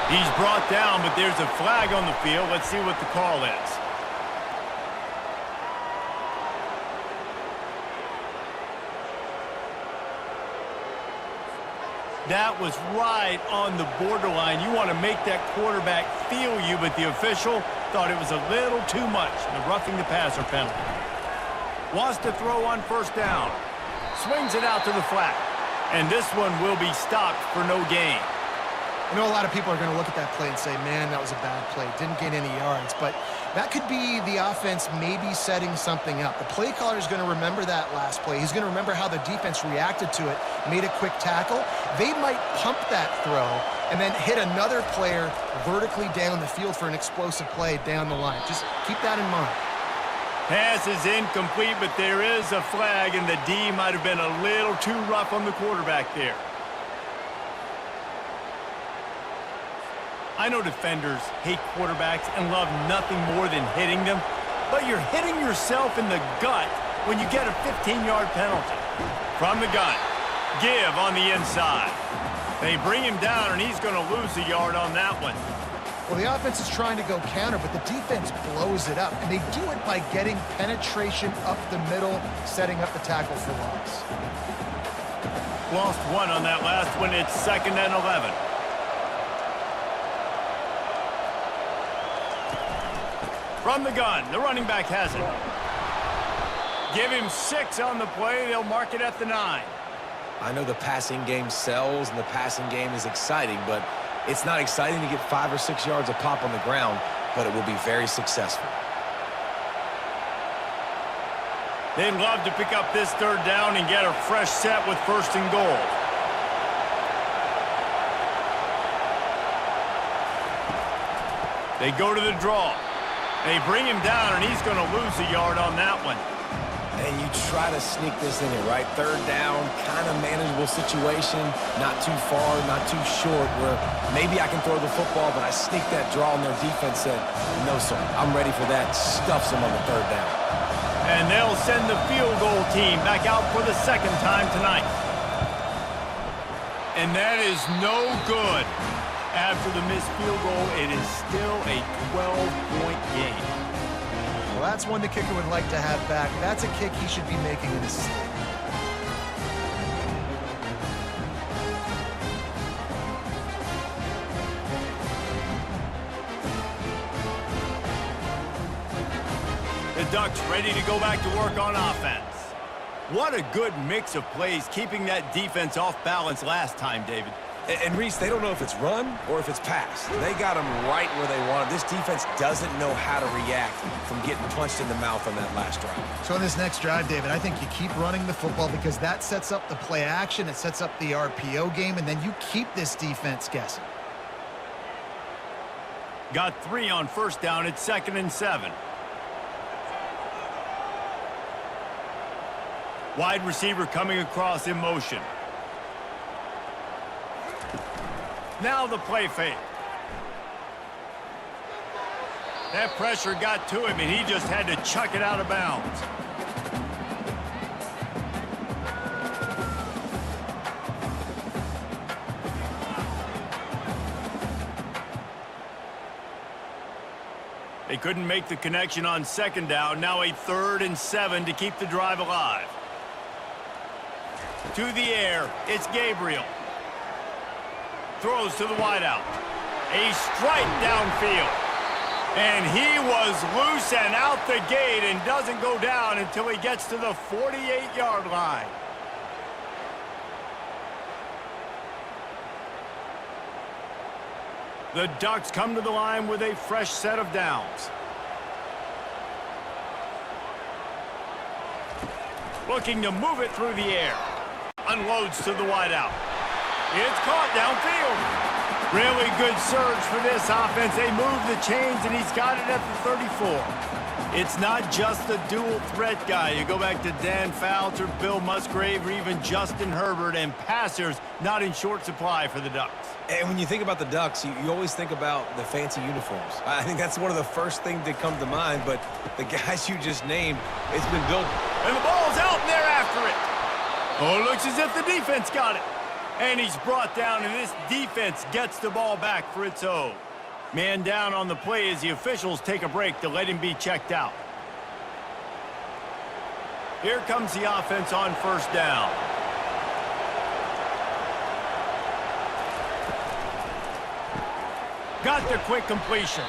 He's brought down, but there's a flag on the field. Let's see what the call is. That was right on the borderline. You want to make that quarterback feel you, but the official thought it was a little too much. The roughing the passer penalty. Wants to throw on first down. Swings it out to the flat. And this one will be stopped for no gain. I know a lot of people are going to look at that play and say, man, that was a bad play. Didn't gain any yards. But that could be the offense maybe setting something up. The play caller is going to remember that last play. He's going to remember how the defense reacted to it, made a quick tackle. they might pump that throw and then hit another player vertically down the field for an explosive play down the line. Just keep that in mind. Pass is incomplete, but there is a flag, and the D might have been a little too rough on the quarterback there. I know defenders hate quarterbacks and love nothing more than hitting them, but you're hitting yourself in the gut when you get a 15-yard penalty. From the gun, give on the inside. They bring him down, and he's going to lose a yard on that one. Well, the offense is trying to go counter, but the defense blows it up, and they do it by getting penetration up the middle, setting up the tackle for loss. Lost one on that last one. It's 2nd and 11. From the gun, the running back has it. Give him 6 on the play. They'll mark it at the 9. I know the passing game sells and the passing game is exciting, but it's not exciting to get 5 or 6 yards a pop on the ground, but it will be very successful. They'd love to pick up this 3rd down and get a fresh set with 1st and goal. They go to the draw. They bring him down, and he's going to lose a yard on that one. And you try to sneak this in here, right? 3rd down, kind of manageable situation, not too far, not too short, where maybe I can throw the football, but I sneak that draw, and their defense said, no, sir, I'm ready for that. Stuffs them on the 3rd down. And they'll send the field goal team back out for the 2nd time tonight. And that is no good. After the missed field goal, it is still a 12-point game. Well, that's one the kicker would like to have back. That's a kick he should be making in his sleep. The Ducks ready to go back to work on offense. What a good mix of plays, keeping that defense off balance last time, David. And Reese, they don't know if it's run or if it's pass. They got them right where they want it. This defense doesn't know how to react from getting punched in the mouth on that last drive. So on this next drive, David, I think you keep running the football because that sets up the play action, it sets up the RPO game, and then you keep this defense guessing. Got 3 on 1st down. It's 2nd and 7. Wide receiver coming across in motion. Now the play fake. That pressure got to him, and he just had to chuck it out of bounds. They couldn't make the connection on 2nd down. Now a 3rd and 7 to keep the drive alive. To the air, it's Gabriel. Throws to the wideout. A strike downfield. And he was loose and out the gate and doesn't go down until he gets to the 48-yard line. The Ducks come to the line with a fresh set of downs. Looking to move it through the air. Unloads to the wideout. It's caught downfield. Really good surge for this offense. They move the chains, and he's got it at the 34. It's not just a dual threat guy. You go back to Dan Fouts, Bill Musgrave, or even Justin Herbert, and passers not in short supply for the Ducks. And when you think about the Ducks, you always think about the fancy uniforms. I think that's one of the first things that come to mind, but the guys you just named, it's been built. And the ball's out, and they're after it. Oh, it looks as if the defense got it. And he's brought down, and this defense gets the ball back for its own. Man down on the play as the officials take a break to let him be checked out. Here comes the offense on 1st down. Got the quick completion.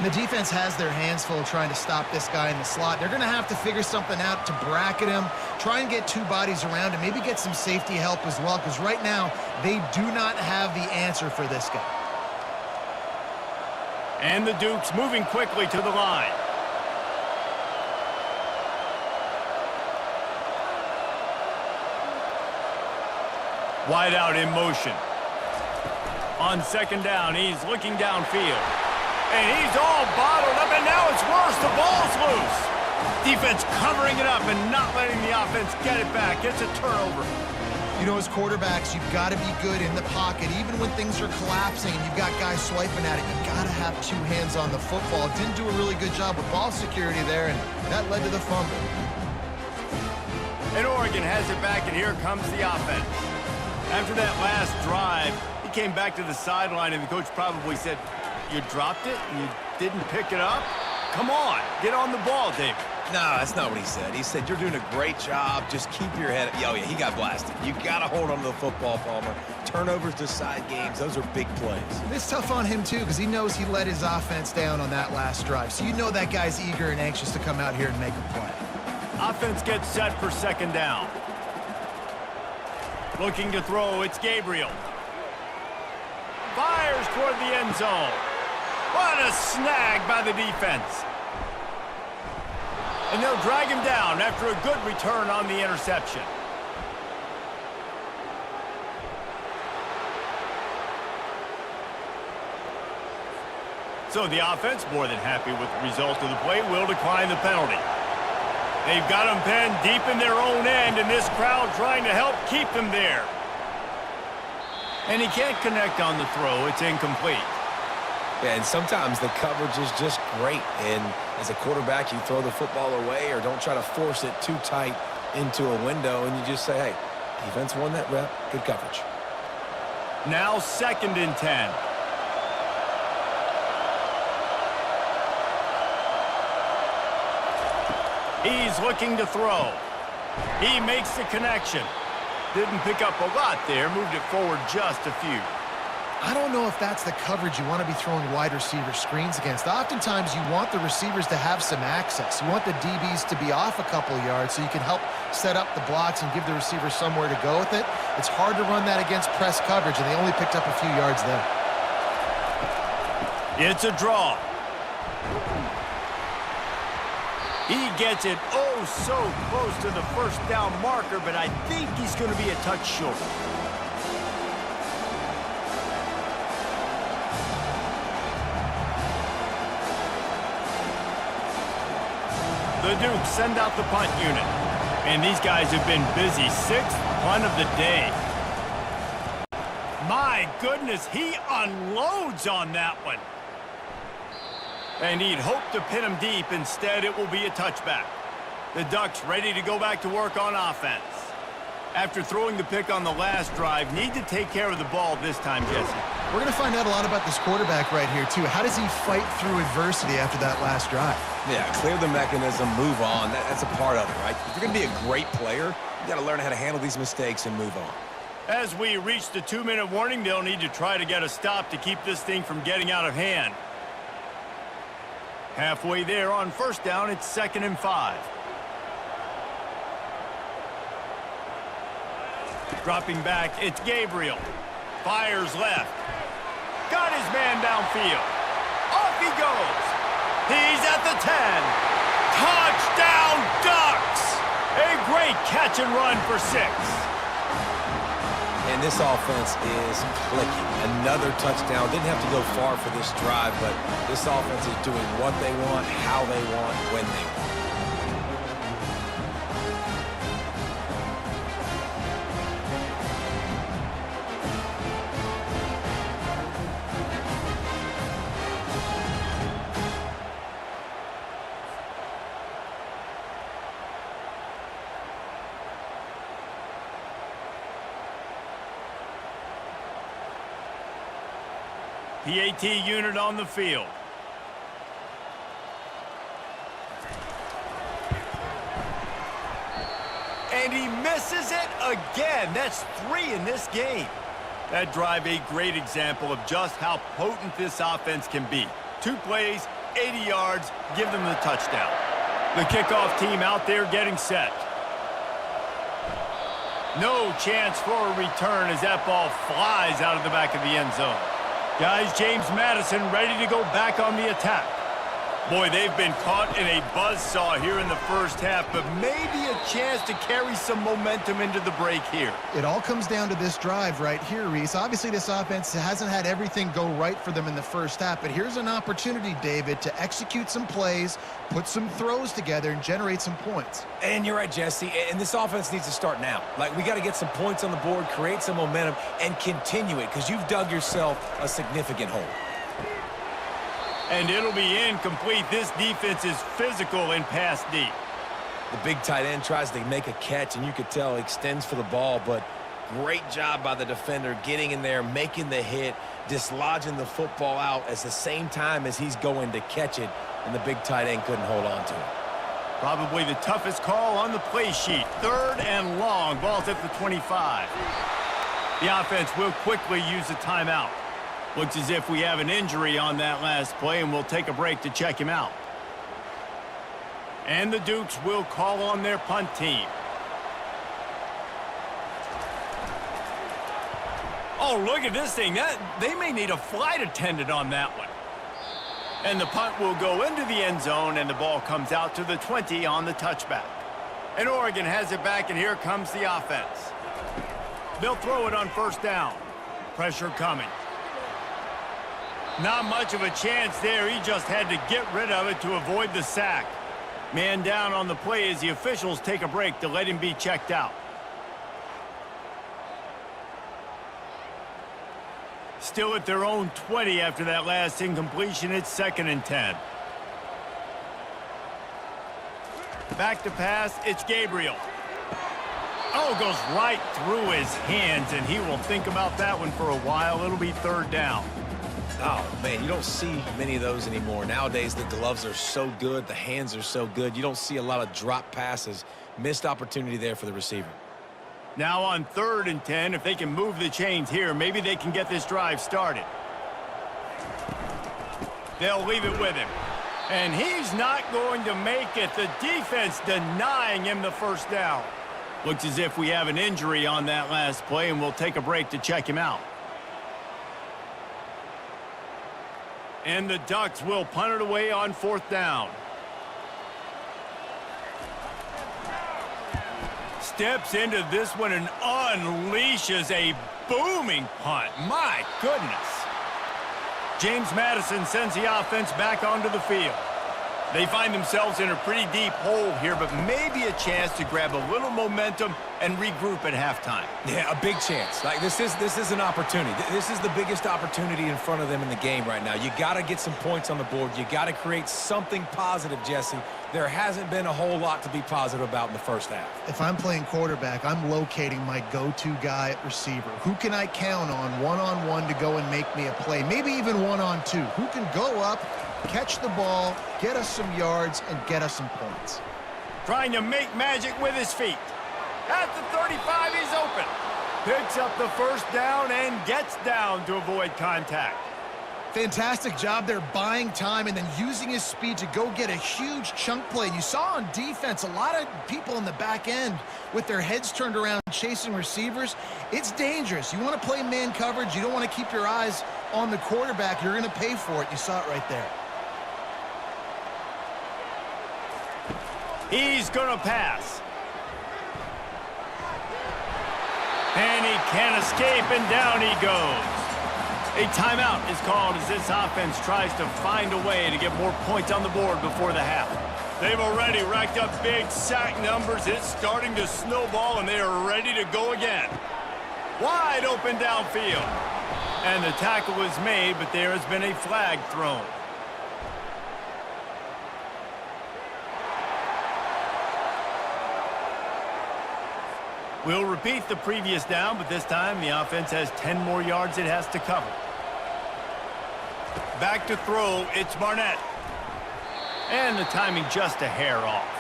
The defense has their hands full trying to stop this guy in the slot. They're going to have to figure something out to bracket him, try and get 2 bodies around him, maybe get some safety help as well, because right now they do not have the answer for this guy. And the Dukes moving quickly to the line. Wide out in motion. On second down, he's looking downfield. And he's all bottled up, and now it's worse. The ball's loose. Defense covering it up and not letting the offense get it back. It's a turnover. You know, as quarterbacks, you've got to be good in the pocket. Even when things are collapsing and you've got guys swiping at it, you've got to have two hands on the football. Didn't do a really good job with ball security there, and that led to the fumble. And Oregon has it back, and here comes the offense. After that last drive, he came back to the sideline, and the coach probably said, "You dropped it and you didn't pick it up? Come on, get on the ball, David." No, that's not what he said. He said, "You're doing a great job. Just keep your head." Oh, yeah, he got blasted. You got to hold on to the football, Palmer. Turnovers decide games. Those are big plays. It's tough on him, too, because he knows he let his offense down on that last drive. So you know that guy's eager and anxious to come out here and make a play. Offense gets set for second down. Looking to throw, it's Gabriel. Fires toward the end zone. What a snag by the defense. And they'll drag him down after a good return on the interception. So the offense, more than happy with the result of the play, will decline the penalty. They've got them pinned deep in their own end, and this crowd trying to help keep them there. And he can't connect on the throw. It's incomplete. Yeah, and sometimes the coverage is just great. And as a quarterback, you throw the football away or don't try to force it too tight into a window, and you just say, hey, defense won that rep. Good coverage. Now 2nd and 10. He's looking to throw. He makes the connection. Didn't pick up a lot there. Moved it forward just a few. I don't know if that's the coverage you want to be throwing wide receiver screens against. Oftentimes, you want the receivers to have some access. You want the DBs to be off a couple of yards so you can help set up the blocks and give the receivers somewhere to go with it. It's hard to run that against press coverage, and they only picked up a few yards there. It's a draw. He gets it oh so close to the first down marker, but I think he's going to be a touch short. The Dukes send out the punt unit. And these guys have been busy. 6th punt of the day. My goodness, he unloads on that one. And he'd hoped to pin him deep. Instead, it will be a touchback. The Ducks ready to go back to work on offense. After throwing the pick on the last drive, need to take care of the ball this time, Jesse. We're going to find out a lot about this quarterback right here, too. How does he fight through adversity after that last drive? Yeah, clear the mechanism, move on. That's a part of it, right? If you're going to be a great player, you got to learn how to handle these mistakes and move on. As we reach the 2-minute warning, they'll need to try to get a stop to keep this thing from getting out of hand. Halfway there on first down, it's 2nd and 5. Dropping back, it's Gabriel. Fires left. Got his man downfield. Off he goes. He's at the 10. Touchdown, Ducks! A great catch and run for 6. And this offense is clicking. Another touchdown. Didn't have to go far for this drive, but this offense is doing what they want, how they want, when they want. PAT unit on the field. And he misses it again. That's 3 in this game. That drive, a great example of just how potent this offense can be. 2 plays, 80 yards, give them the touchdown. The kickoff team out there getting set. No chance for a return as that ball flies out of the back of the end zone. Guys, James Madison ready to go back on the attack. Boy, they've been caught in a buzzsaw here in the first half, but maybe a chance to carry some momentum into the break here. It all comes down to this drive right here, Reese. Obviously, this offense hasn't had everything go right for them in the first half, but here's an opportunity, David, to execute some plays, put some throws together, and generate some points. And you're right, Jesse, and this offense needs to start now. Like, we got to get some points on the board, create some momentum, and continue it, because you've dug yourself a significant hole. And it'll be incomplete. This defense is physical and pass deep. The big tight end tries to make a catch, and you could tell he extends for the ball, but great job by the defender getting in there, making the hit, dislodging the football out at the same time as he's going to catch it, and the big tight end couldn't hold on to it. Probably the toughest call on the play sheet. 3rd and long. Ball's at the 25. The offense will quickly use a timeout. Looks as if we have an injury on that last play, and we'll take a break to check him out. And the Dukes will call on their punt team. Oh, look at this thing. They may need a flight attendant on that one. And the punt will go into the end zone, and the ball comes out to the 20 on the touchback. And Oregon has it back, and here comes the offense. They'll throw it on 1st down. Pressure coming. Not much of a chance there. He just had to get rid of it to avoid the sack. Man down on the play as the officials take a break to let him be checked out. Still at their own 20 after that last incompletion. It's 2nd and 10. Back to pass. It's Gabriel. Oh, goes right through his hands, and he will think about that one for a while. It'll be 3rd down. Oh, man, you don't see many of those anymore. Nowadays, the gloves are so good, the hands are so good. You don't see a lot of drop passes. Missed opportunity there for the receiver. Now on 3rd and 10, if they can move the chains here, maybe they can get this drive started. They'll leave it with him. And he's not going to make it. The defense denying him the 1st down. Looks as if we have an injury on that last play, and we'll take a break to check him out. And the Ducks will punt it away on 4th down. Steps into this one and unleashes a booming punt. My goodness. James Madison sends the offense back onto the field. They find themselves in a pretty deep hole here, but maybe a chance to grab a little momentum and regroup at halftime. Yeah, a big chance. Like, this is an opportunity. This is the biggest opportunity in front of them in the game right now. You got to get some points on the board. You got to create something positive, Jesse. There hasn't been a whole lot to be positive about in the first half. If I'm playing quarterback, I'm locating my go-to guy at receiver. Who can I count on one-on-one to go and make me a play? Maybe even one-on-two. Who can go up, catch the ball, get us some yards, and get us some points? Trying to make magic with his feet. At the 35, he's open. Picks up the 1st down and gets down to avoid contact. Fantastic job there buying time and then using his speed to go get a huge chunk play. And you saw on defense a lot of people in the back end with their heads turned around chasing receivers. It's dangerous. You want to play man coverage. You don't want to keep your eyes on the quarterback. You're going to pay for it. You saw it right there. He's going to pass. And he can't escape, and down he goes. A timeout is called as this offense tries to find a way to get more points on the board before the half. They've already racked up big sack numbers. It's starting to snowball, and they are ready to go again. Wide open downfield. And the tackle is made, but there has been a flag thrown. We'll repeat the previous down, but this time the offense has 10 more yards it has to cover. Back to throw, it's Barnett. And the timing just a hair off.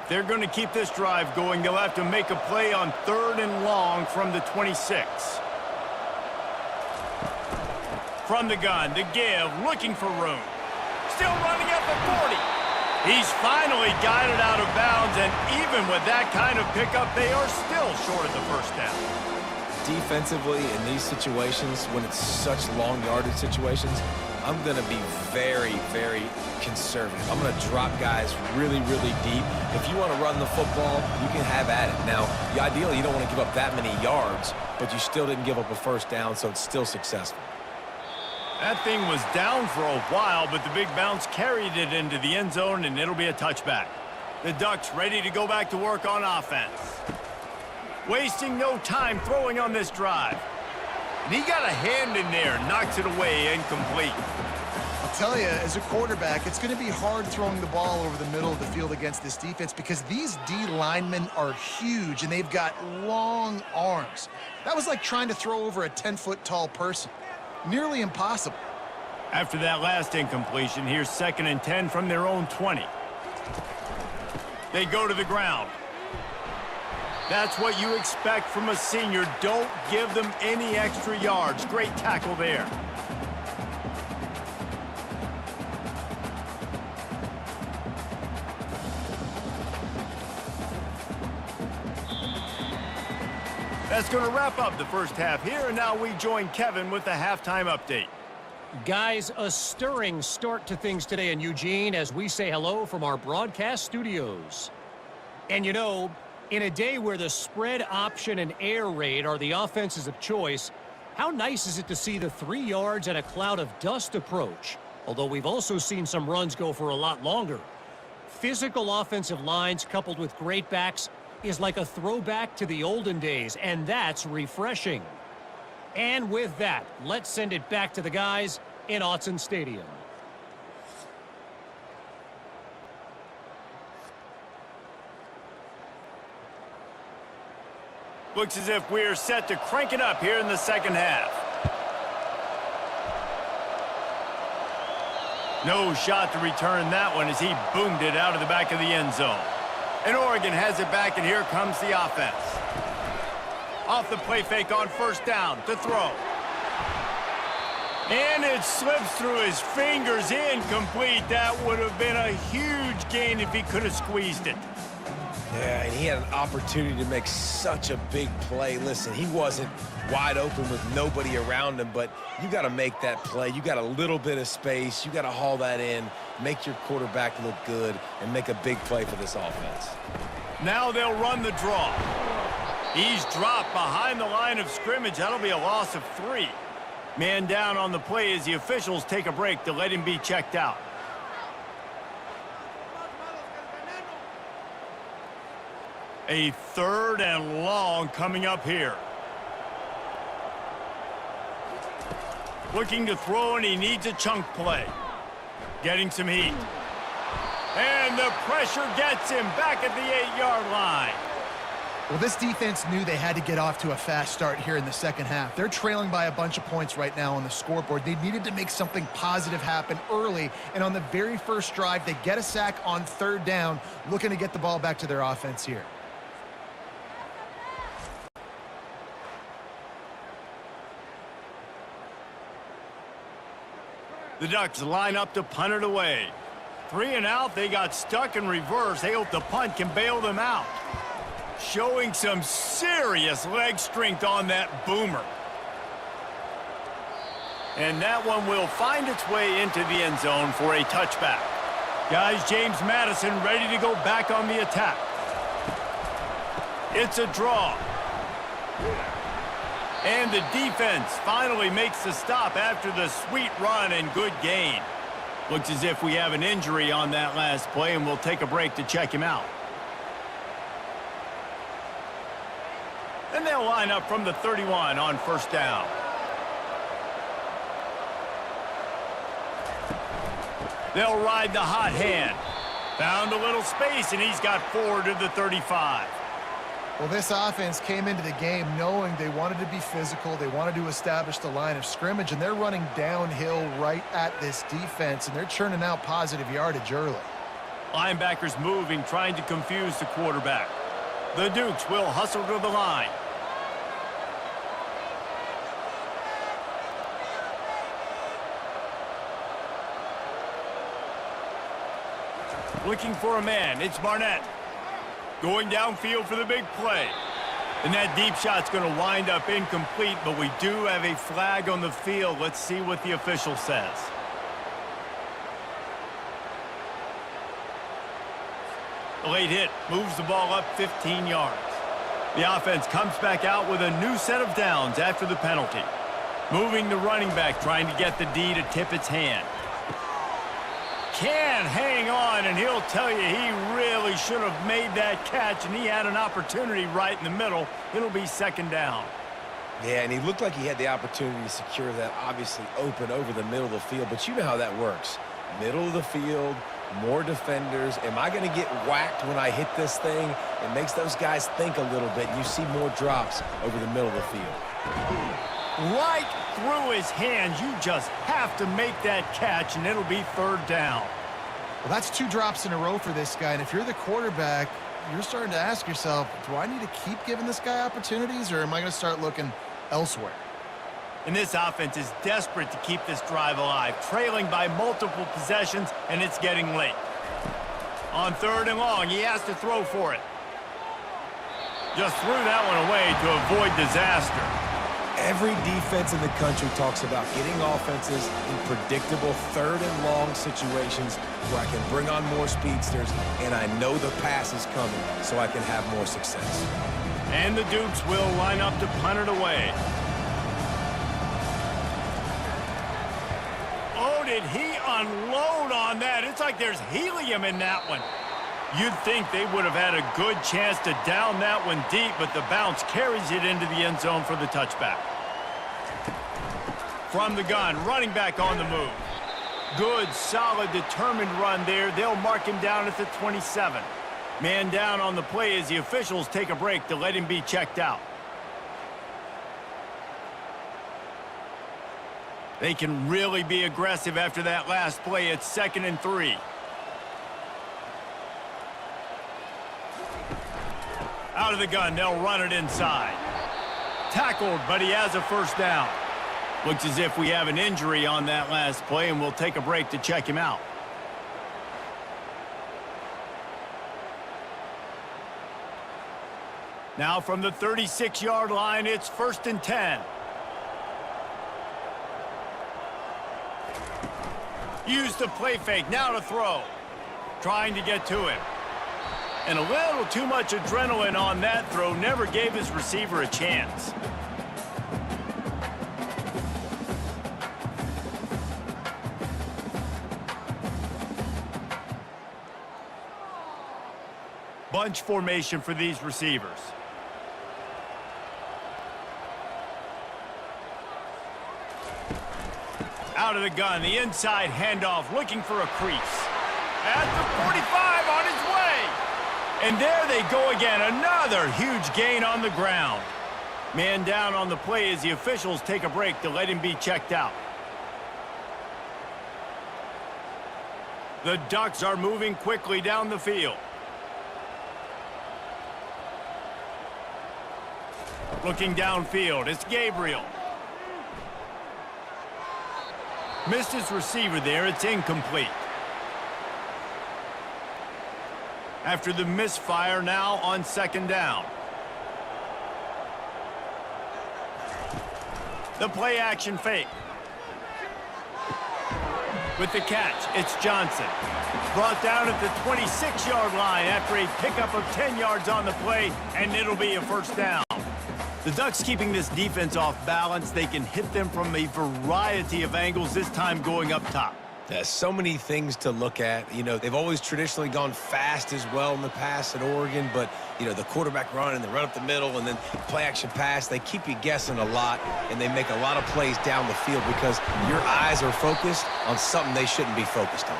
They're going to keep this drive going. They'll have to make a play on 3rd and long from the 26. From the gun, the give, looking for room. Still running up the 40. He's finally got it out of bounds, and even with that kind of pickup, they are still short of the first down. Defensively, in these situations, when it's such long yardage situations, I'm going to be very, very conservative. I'm going to drop guys really, really deep. If you want to run the football, you can have at it. Now, ideally, you don't want to give up that many yards, but you still didn't give up a first down, so it's still successful. That thing was down for a while, but the big bounce carried it into the end zone, and it'll be a touchback. The Ducks ready to go back to work on offense. Wasting no time throwing on this drive. And he got a hand in there, knocks it away, incomplete. I'll tell you, as a quarterback, it's going to be hard throwing the ball over the middle of the field against this defense because these D linemen are huge, and they've got long arms. That was like trying to throw over a 10-foot tall person. Nearly impossible. After that last incompletion, here's 2nd and 10 from their own 20. They go to the ground. That's what you expect from a senior. Don't give them any extra yards. Great tackle there. That's going to wrap up the first half here, and now we join Kevin with the halftime update. Guys, a stirring start to things today in Eugene as we say hello from our broadcast studios. And you know, in a day where the spread option and air raid are the offenses of choice, how nice is it to see the 3 yards and a cloud of dust approach? Although we've also seen some runs go for a lot longer. Physical offensive lines coupled with great backs is like a throwback to the olden days, and that's refreshing. And with that, let's send it back to the guys in Autzen Stadium. Looks as if we're set to crank it up here in the second half. No shot to return that one as he boomed it out of the back of the end zone. And Oregon has it back, and here comes the offense. Off the play fake on first down to throw. And it slips through his fingers, incomplete. That would have been a huge gain if he could have squeezed it. Yeah, and he had an opportunity to make such a big play. Listen, he wasn't wide open with nobody around him, but you got to make that play. You got a little bit of space. You got to haul that in, make your quarterback look good, and make a big play for this offense. Now they'll run the draw. He's dropped behind the line of scrimmage. That'll be a loss of 3. Man down on the play as the officials take a break to let him be checked out. A 3rd and long coming up here. Looking to throw, and he needs a chunk play. Getting some heat. And the pressure gets him back at the 8-yard line. Well, this defense knew they had to get off to a fast start here in the second half. They're trailing by a bunch of points right now on the scoreboard. They needed to make something positive happen early, and on the very first drive, they get a sack on 3rd down, looking to get the ball back to their offense here. The Ducks line up to punt it away. 3 and out, they got stuck in reverse. They hope the punt can bail them out. Showing some serious leg strength on that boomer. And that one will find its way into the end zone for a touchback. Guys, James Madison ready to go back on the attack. It's a draw. And the defense finally makes the stop after the sweet run and good gain. Looks as if we have an injury on that last play, and we'll take a break to check him out. And they'll line up from the 31 on first down. They'll ride the hot hand. Found a little space, and he's got 4 to the 35. Well, this offense came into the game knowing they wanted to be physical. They wanted to establish the line of scrimmage, and they're running downhill right at this defense, and they're churning out positive yardage early. Linebackers moving, trying to confuse the quarterback. The Dukes will hustle to the line. Looking for a man. It's Barnett. Going downfield for the big play. And that deep shot's going to wind up incomplete, but we do have a flag on the field. Let's see what the official says. The late hit moves the ball up 15 yards. The offense comes back out with a new set of downs after the penalty. Moving the running back, trying to get the D to tip its hand. Can hang on, and he'll tell you he really should have made that catch, and he had an opportunity right in the middle. It'll be second down. Yeah, and he looked like he had the opportunity to secure that, obviously open over the middle of the field, but you know how that works. Middle of the field, more defenders. Am I going to get whacked when I hit this thing? It makes those guys think a little bit, and you see more drops over the middle of the field. Right through his hands. You just have to make that catch, and it'll be third down. Well, that's 2 drops in a row for this guy, and if you're the quarterback, you're starting to ask yourself, do I need to keep giving this guy opportunities, or am I going to start looking elsewhere? And this offense is desperate to keep this drive alive, trailing by multiple possessions, and it's getting late. On third and long, he has to throw for it. Just threw that one away to avoid disaster. Every defense in the country talks about getting offenses in predictable third and long situations where I can bring on more speedsters and I know the pass is coming so I can have more success. And the Dukes will line up to punt it away. Oh, did he unload on that? It's like there's helium in that one. You'd think they would have had a good chance to down that one deep, but the bounce carries it into the end zone for the touchback. From the gun, running back on the move. Good, solid, determined run there. They'll mark him down at the 27. Man down on the play as the officials take a break to let him be checked out. They can really be aggressive after that last play. It's 2nd and 3. Out of the gun, they'll run it inside. Tackled, but he has a first down. Looks as if we have an injury on that last play, and we'll take a break to check him out. Now from the 36-yard line, it's 1st and 10. Use the play fake, now to throw. Trying to get to him. And a little too much adrenaline on that throw, never gave his receiver a chance. Bunch formation for these receivers. Out of the gun, the inside handoff, looking for a crease. At the 45, on his way. And there they go again, another huge gain on the ground. Man down on the play as the officials take a break to let him be checked out. The Ducks are moving quickly down the field. Looking downfield, it's Gabriel. Missed his receiver there, it's incomplete. After the misfire, now on 2nd down. The play action fake. With the catch, it's Johnson. Brought down at the 26-yard line after a pickup of 10 yards on the play, and it'll be a first down. The Ducks keeping this defense off balance. They can hit them from a variety of angles, this time going up top. There's so many things to look at. You know, they've always traditionally gone fast as well in the past at Oregon, but, you know, the quarterback run and the run up the middle and then play-action pass, they keep you guessing a lot, and they make a lot of plays down the field because your eyes are focused on something they shouldn't be focused on.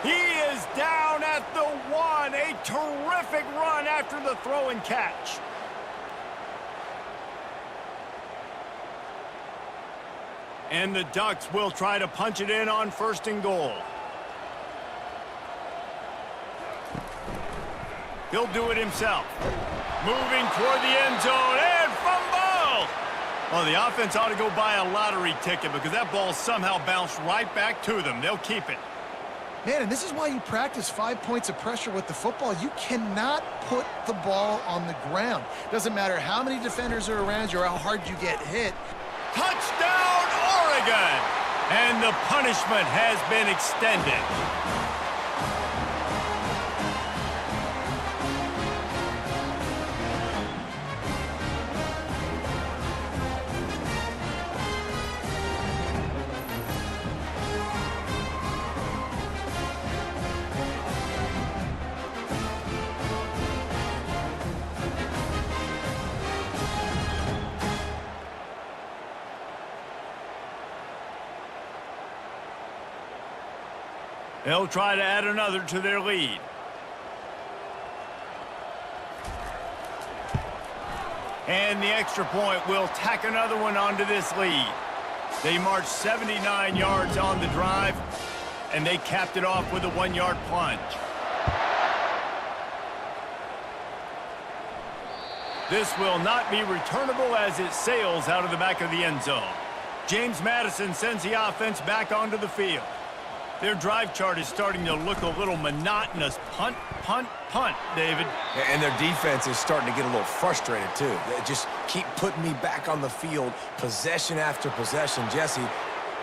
He is down at the 1. A terrific run after the throw and catch. And the Ducks will try to punch it in on 1st and goal. He'll do it himself. Moving toward the end zone and fumble! Well, the offense ought to go buy a lottery ticket because that ball somehow bounced right back to them. They'll keep it. Man, and this is why you practice 5 points of pressure with the football. You cannot put the ball on the ground. Doesn't matter how many defenders are around you or how hard you get hit. Touchdown, Oregon! And the punishment has been extended. They'll try to add another to their lead. And the extra point will tack another one onto this lead. They marched 79 yards on the drive, and they capped it off with a 1-yard plunge. This will not be returnable as it sails out of the back of the end zone. James Madison sends the offense back onto the field. Their drive chart is starting to look a little monotonous. Punt, punt, punt, David. And their defense is starting to get a little frustrated, too. They just keep putting me back on the field, possession after possession. Jesse,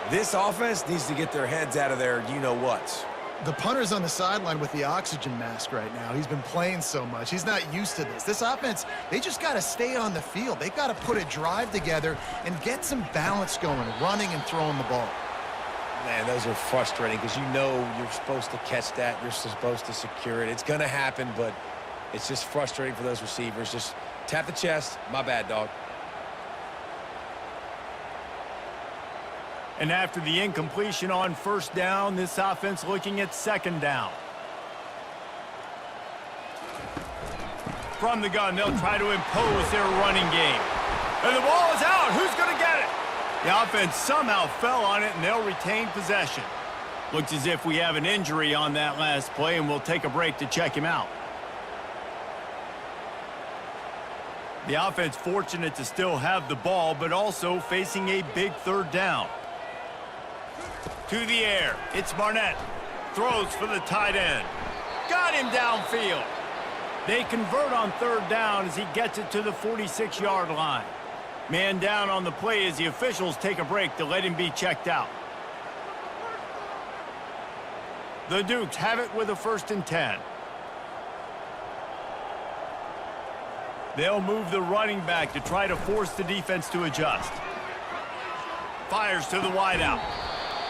this offense needs to get their heads out of their you-know-whats. The punter's on the sideline with the oxygen mask right now. He's been playing so much. He's not used to this. This offense, they just got to stay on the field. They've got to put a drive together and get some balance going, running and throwing the ball. Man, those are frustrating because you know you're supposed to catch that. You're supposed to secure it. It's going to happen, but it's just frustrating for those receivers. Just tap the chest. My bad, dog. And after the incompletion on first down, this offense looking at second down. From the gun, they'll try to impose their running game. And the ball is out. Who's going to get it? The offense somehow fell on it, and they'll retain possession. Looks as if we have an injury on that last play, and we'll take a break to check him out. The offense fortunate to still have the ball, but also facing a big third down. To the air, it's Barnett. Throws for the tight end. Got him downfield. They convert on third down as he gets it to the 46-yard line. Man down on the play as the officials take a break to let him be checked out. The Dukes have it with a 1st and 10. They'll move the running back to try to force the defense to adjust. Fires to the wideout.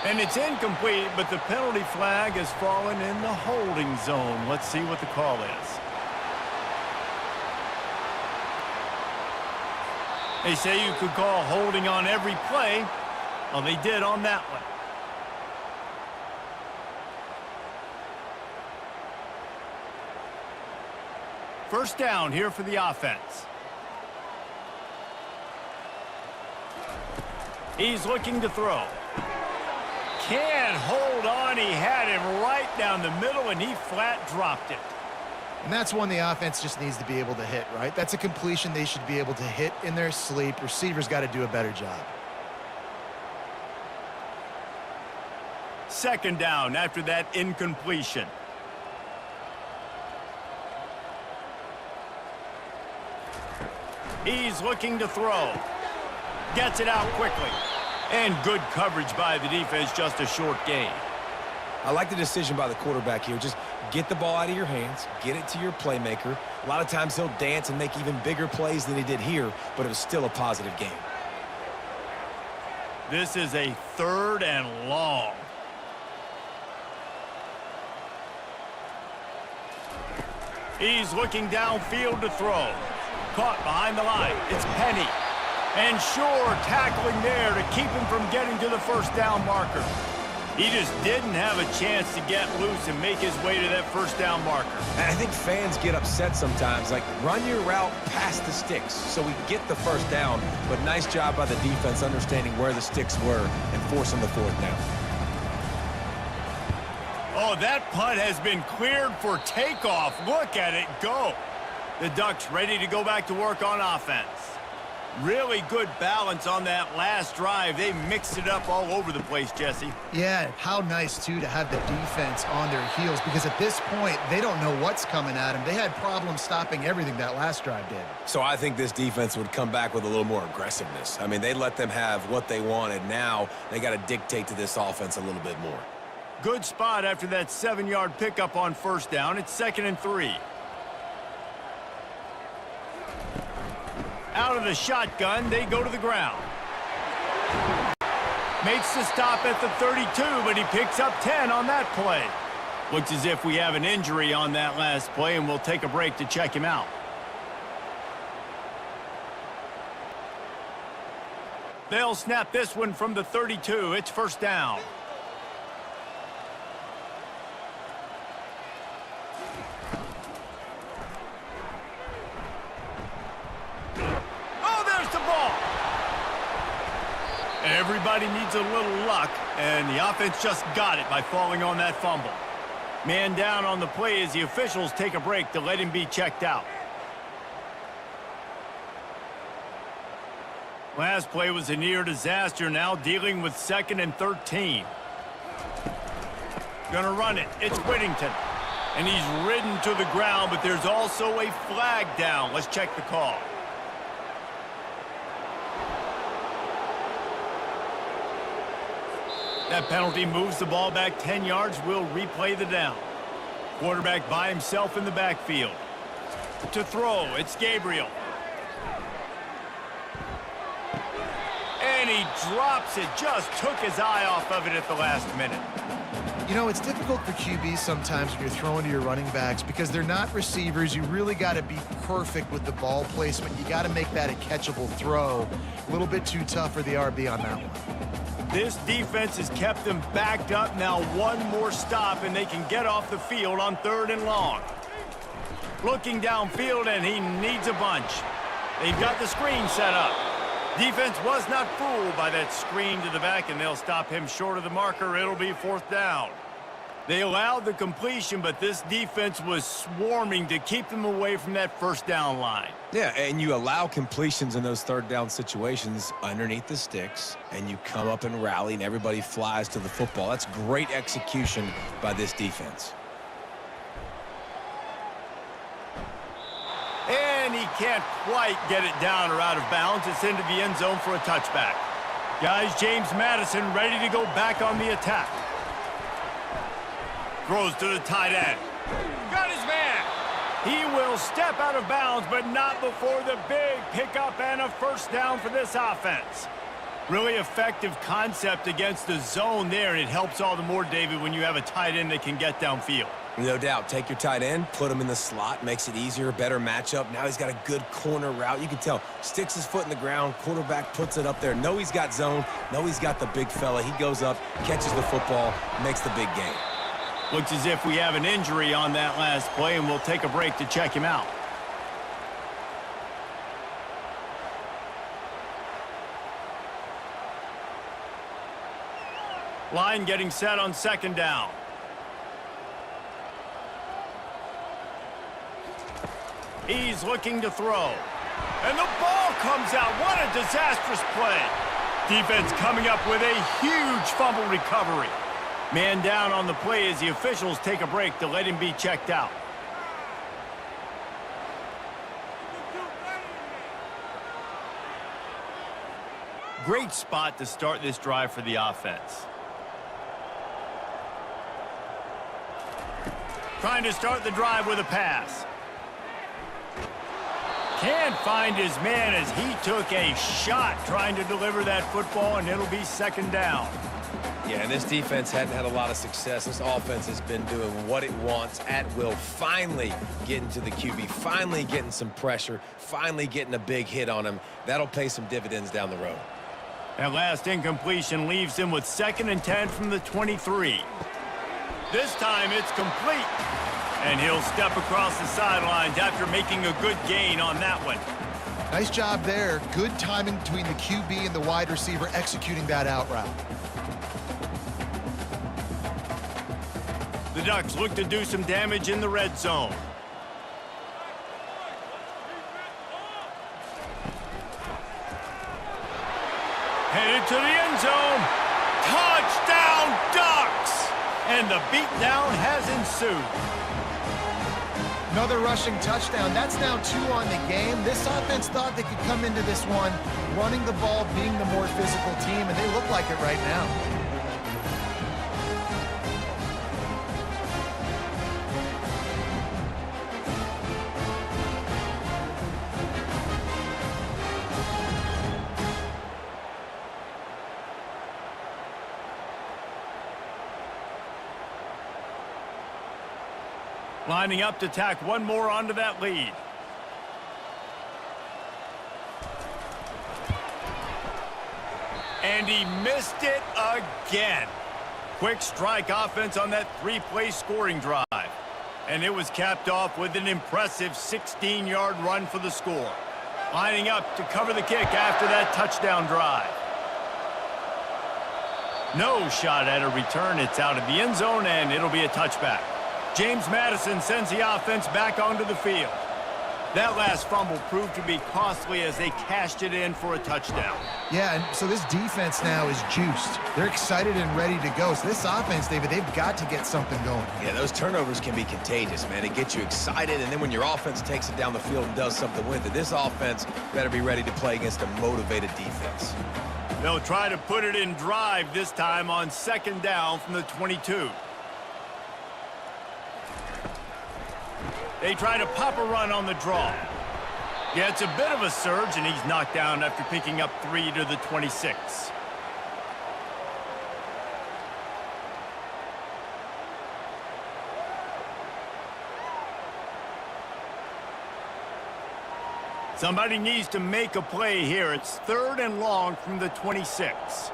And it's incomplete, but the penalty flag has fallen in the holding zone. Let's see what the call is. They say you could call holding on every play. Well, they did on that one. First down here for the offense. He's looking to throw. Can't hold on. He had him right down the middle, and he flat dropped it. And that's one the offense just needs to be able to hit, right? That's a completion they should be able to hit in their sleep. Receivers got to do a better job. Second down after that incompletion. He's looking to throw. Gets it out quickly. And good coverage by the defense, just a short gain. I like the decision by the quarterback here. Just get the ball out of your hands, get it to your playmaker. A lot of times he'll dance and make even bigger plays than he did here, but it was still a positive game. This is a 3rd and long. He's looking downfield to throw. Caught behind the line. It's Penny. And sure, tackling there to keep him from getting to the first down marker. He just didn't have a chance to get loose and make his way to that first down marker. And I think fans get upset sometimes, like run your route past the sticks so we get the first down, but nice job by the defense understanding where the sticks were and forcing the 4th down. Oh, that punt has been cleared for takeoff. Look at it go. The Ducks ready to go back to work on offense. Really good balance on that last drive. They mixed it up all over the place, Jesse. Yeah, how nice, too, to have the defense on their heels, because at this point, they don't know what's coming at them. They had problems stopping everything that last drive did. So I think this defense would come back with a little more aggressiveness. I mean, they let them have what they wanted. Now they got to dictate to this offense a little bit more. Good spot after that 7-yard pickup on first down. It's 2nd and 3. Out of the shotgun, they go to the ground. Makes the stop at the 32, but he picks up 10 on that play. Looks as if we have an injury on that last play, and we'll take a break to check him out. They'll snap this one from the 32. It's first down. Everybody needs a little luck, and the offense just got it by falling on that fumble. Man down on the play as the officials take a break to let him be checked out. Last play was a near disaster, now dealing with 2nd and 13. Gonna run it. It's Whittington. And he's ridden to the ground, but there's also a flag down. Let's check the call. That penalty moves the ball back 10 yards. We'll replay the down. Quarterback by himself in the backfield. To throw, it's Gabriel. And he drops it. Just took his eye off of it at the last minute. You know, it's difficult for QBs sometimes when you're throwing to your running backs because they're not receivers. You really got to be perfect with the ball placement. You got to make that a catchable throw. A little bit too tough for the RB on that one. This defense has kept them backed up. Now one more stop, and they can get off the field on 3rd and long. Looking downfield, and he needs a bunch. They've got the screen set up. Defense was not fooled by that screen to the back, and they'll stop him short of the marker. It'll be 4th down. They allowed the completion, but this defense was swarming to keep them away from that first down line. Yeah, and you allow completions in those 3rd down situations underneath the sticks, and you come up and rally, and everybody flies to the football. That's great execution by this defense. And he can't quite get it down or out of bounds. It's into the end zone for a touchback. Guys, James Madison ready to go back on the attack. Throws to the tight end. Got his man. He will step out of bounds, but not before the big pickup and a first down for this offense. Really effective concept against the zone there, and it helps all the more, David, when you have a tight end that can get downfield. No doubt. Take your tight end, put him in the slot, makes it easier, better matchup. Now he's got a good corner route. You can tell, sticks his foot in the ground, quarterback puts it up there. Know he's got zone, know he's got the big fella. He goes up, catches the football, makes the big game. Looks as if we have an injury on that last play, and we'll take a break to check him out. Line getting set on 2nd down. He's looking to throw. And the ball comes out. What a disastrous play. Defense coming up with a huge fumble recovery. Man down on the play as the officials take a break to let him be checked out. Great spot to start this drive for the offense. Trying to start the drive with a pass. Can't find his man as he took a shot trying to deliver that football, and it'll be 2nd down. Yeah, and this defense hadn't had a lot of success. This offense has been doing what it wants at will. Finally getting to the QB, finally getting some pressure, finally getting a big hit on him. That'll pay some dividends down the road. That last incompletion leaves him with 2nd and 10 from the 23. This time it's complete. And he'll step across the sidelines after making a good gain on that one. Nice job there. Good timing between the QB and the wide receiver executing that out route. The Ducks look to do some damage in the red zone. Headed to the end zone. Touchdown, Ducks! And the beatdown has ensued. Another rushing touchdown. That's now 2 on the game. This offense thought they could come into this one running the ball, being the more physical team, and they look like it right now. Lining up to tack one more onto that lead. And he missed it again. Quick strike offense on that 3-play scoring drive. And it was capped off with an impressive 16-yard run for the score. Lining up to cover the kick after that touchdown drive. No shot at a return. It's out of the end zone, and it'll be a touchback. James Madison sends the offense back onto the field. That last fumble proved to be costly as they cashed it in for a touchdown. Yeah, and so this defense now is juiced. They're excited and ready to go. So this offense, David, they've got to get something going. Yeah, those turnovers can be contagious, man. It gets you excited, and then when your offense takes it down the field and does something with it, this offense better be ready to play against a motivated defense. They'll try to put it in drive this time on 2nd down from the 22. They try to pop a run on the draw. Yeah, it's a bit of a surge, and he's knocked down after picking up 3 to the 26. Somebody needs to make a play here. It's 3rd and long from the 26.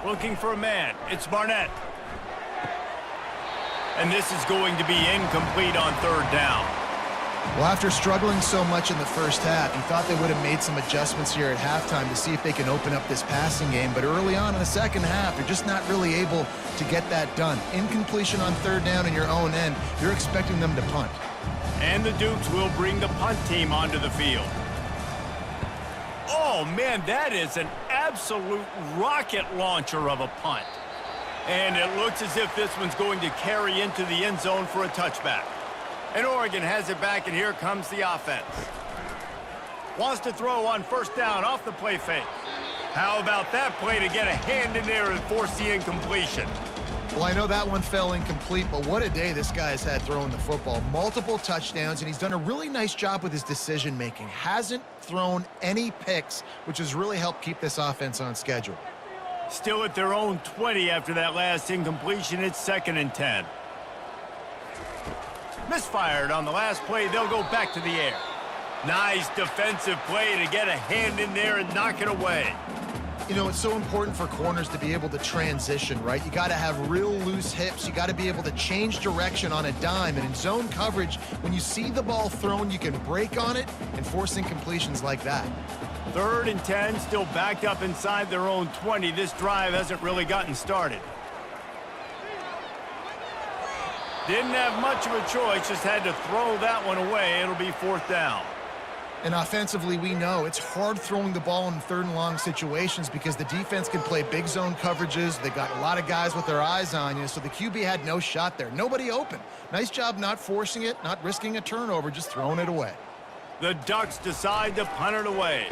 Looking for a man. It's Barnett. And this is going to be incomplete on 3rd down. Well, after struggling so much in the first half, you thought they would have made some adjustments here at halftime to see if they can open up this passing game. But early on in the second half, they're just not really able to get that done. Incompletion on 3rd down in your own end, you're expecting them to punt. And the Dukes will bring the punt team onto the field. Oh, man, that is an absolute rocket launcher of a punt. And it looks as if this one's going to carry into the end zone for a touchback. And Oregon has it back, and here comes the offense. Wants to throw on 1st down off the play fake. How about that play to get a hand in there and force the incompletion? Well, I know that one fell incomplete, but what a day this guy has had throwing the football. Multiple touchdowns, and he's done a really nice job with his decision-making. Hasn't thrown any picks, which has really helped keep this offense on schedule. Still at their own 20 after that last incompletion. It's 2nd and 10. Misfired on the last play. They'll go back to the air. Nice defensive play to get a hand in there and knock it away. You know, it's so important for corners to be able to transition, right? You got to have real loose hips. You got to be able to change direction on a dime. And in zone coverage, when you see the ball thrown, you can break on it and force incompletions like that. 3rd and 10, still backed up inside their own 20. This drive hasn't really gotten started. Didn't have much of a choice, just had to throw that one away. It'll be 4th down. And offensively, we know it's hard throwing the ball in 3rd and long situations because the defense can play big zone coverages. They got a lot of guys with their eyes on you, so the QB had no shot there. Nobody open. Nice job not forcing it, not risking a turnover, just throwing it away. The Ducks decide to punt it away.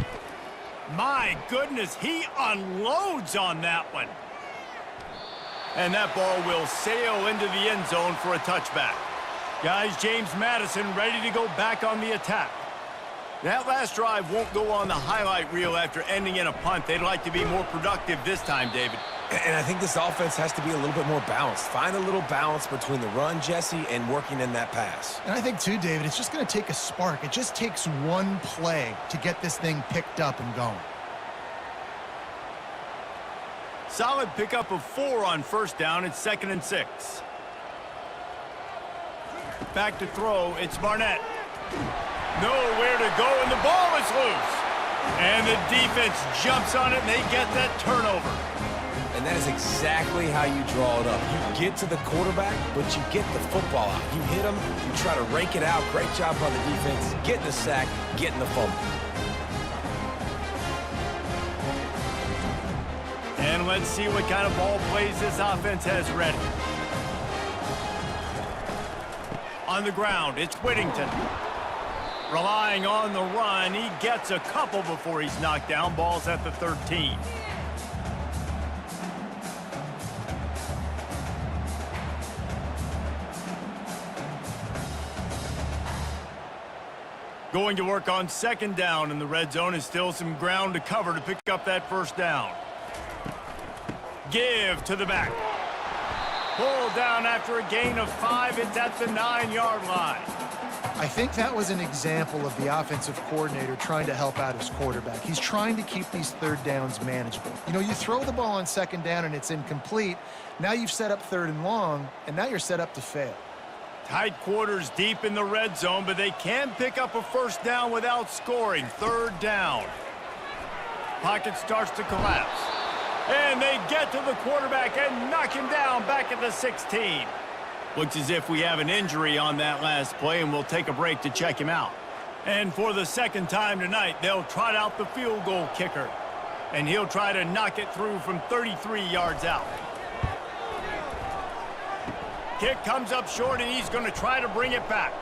My goodness, he unloads on that one. And that ball will sail into the end zone for a touchback. Guys, James Madison ready to go back on the attack. That last drive won't go on the highlight reel after ending in a punt. They'd like to be more productive this time, David. And I think this offense has to be a little bit more balanced. Find a little balance between the run, Jesse, and working in that pass. And I think, too, David, it's just going to take a spark. It just takes one play to get this thing picked up and going. Solid pickup of 4 on 1st down. It's 2nd and 6. Back to throw. It's Barnett. Nowhere to go, and the ball is loose. And the defense jumps on it, and they get that turnover. And that is exactly how you draw it up. You get to the quarterback, but you get the football out. You hit him, you try to rake it out. Great job by the defense, getting the sack, getting the fumble. and let's see what kind of ball plays this offense has ready. On the ground, it's Whittington. Relying on the run, he gets a couple before he's knocked down. Ball's at the 13. Going to work on second down in the red zone, is still some ground to cover to pick up that first down. Give to the back. Pull down after a gain of 5. It's at the 9-yard line. I think that was an example of the offensive coordinator trying to help out his quarterback. He's trying to keep these third downs manageable. You know, you throw the ball on second down and it's incomplete. Now you've set up third and long, and now you're set up to fail. Tight quarters deep in the red zone, but they can pick up a first down without scoring. Third down. Pocket starts to collapse. And they get to the quarterback and knock him down back at the 16. Looks as if we have an injury on that last play, and we'll take a break to check him out. And for the second time tonight, they'll trot out the field goal kicker. And he'll try to knock it through from 33 yards out. Kick comes up short, and he's going to try to bring it back.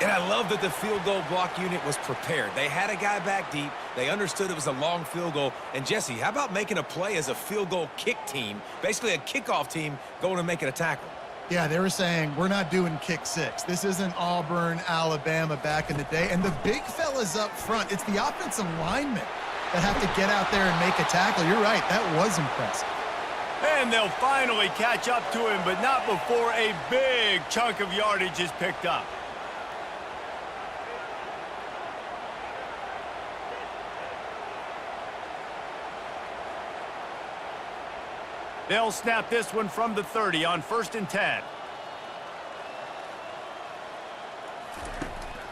And I love that the field goal block unit was prepared. They had a guy back deep. They understood it was a long field goal. And, Jesse, how about making a play as a field goal kick team, basically a kickoff team going and making a tackle? Yeah, they were saying, we're not doing kick six. This isn't Auburn, Alabama back in the day. And the big fellas up front, it's the offensive linemen that have to get out there and make a tackle. You're right, that was impressive. And they'll finally catch up to him, but not before a big chunk of yardage is picked up. They'll snap this one from the 30 on 1st and 10.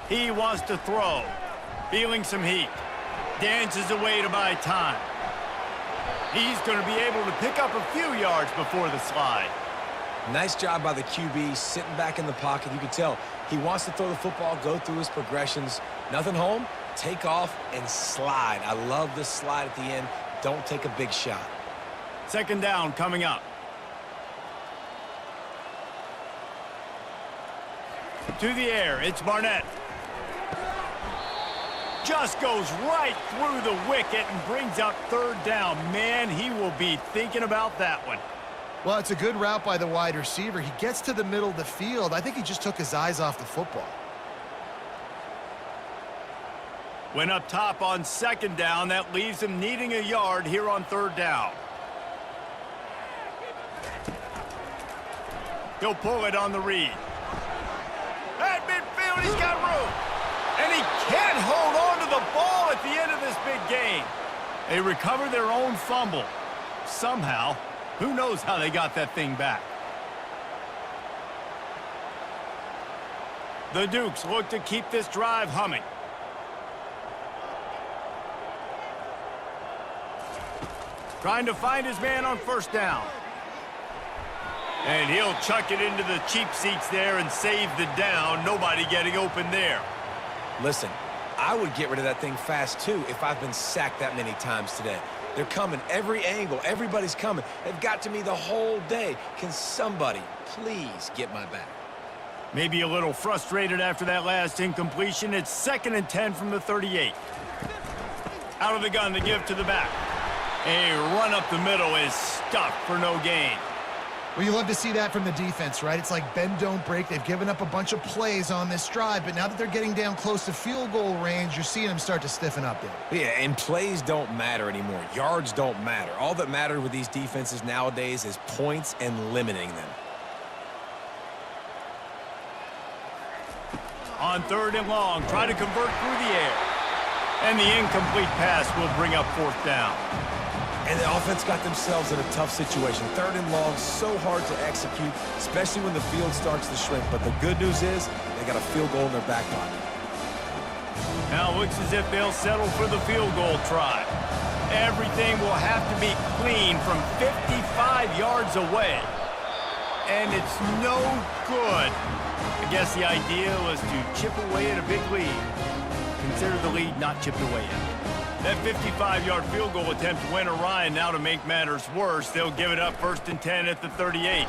He wants to throw. Feeling some heat. Dances away to buy time. He's going to be able to pick up a few yards before the slide. Nice job by the QB, sitting back in the pocket. You can tell he wants to throw the football, go through his progressions. Nothing home, take off, and slide. I love the slide at the end. Don't take a big shot. Second down coming up. To the air, it's Barnett. Just goes right through the wicket and brings up third down. Man, he will be thinking about that one. Well, it's a good route by the wide receiver. He gets to the middle of the field. I think he just took his eyes off the football. Went up top on second down. That leaves him needing a yard here on third down. He'll pull it on the read. At midfield, he's got room. And he can't hold on to the ball at the end of this big game. They recover their own fumble. Somehow, who knows how they got that thing back. The Dukes look to keep this drive humming. Trying to find his man on first down. And he'll chuck it into the cheap seats there and save the down. Nobody getting open there. Listen, I would get rid of that thing fast, too, if I've been sacked that many times today. They're coming every angle. Everybody's coming. They've got to me the whole day. Can somebody please get my back? Maybe a little frustrated after that last incompletion. It's 2nd and 10 from the 38. Out of the gun to give to the back. A run up the middle is stuck for no gain. Well, you love to see that from the defense, right? It's like bend, don't break. They've given up a bunch of plays on this drive, but now that they're getting down close to field goal range, you're seeing them start to stiffen up there. Yeah, and plays don't matter anymore. Yards don't matter. All that matters with these defenses nowadays is points and limiting them. On third and long, try to convert through the air. And the incomplete pass will bring up fourth down. And the offense got themselves in a tough situation. Third and long, so hard to execute, especially when the field starts to shrink. But the good news is they got a field goal in their back pocket. Now it looks as if they'll settle for the field goal try. Everything will have to be clean from 55 yards away. And it's no good. I guess the idea was to chip away at a big lead. Consider the lead not chipped away yet. That 55-yard field goal attempt went awry, and now to make matters worse, they'll give it up 1st and 10 at the 38.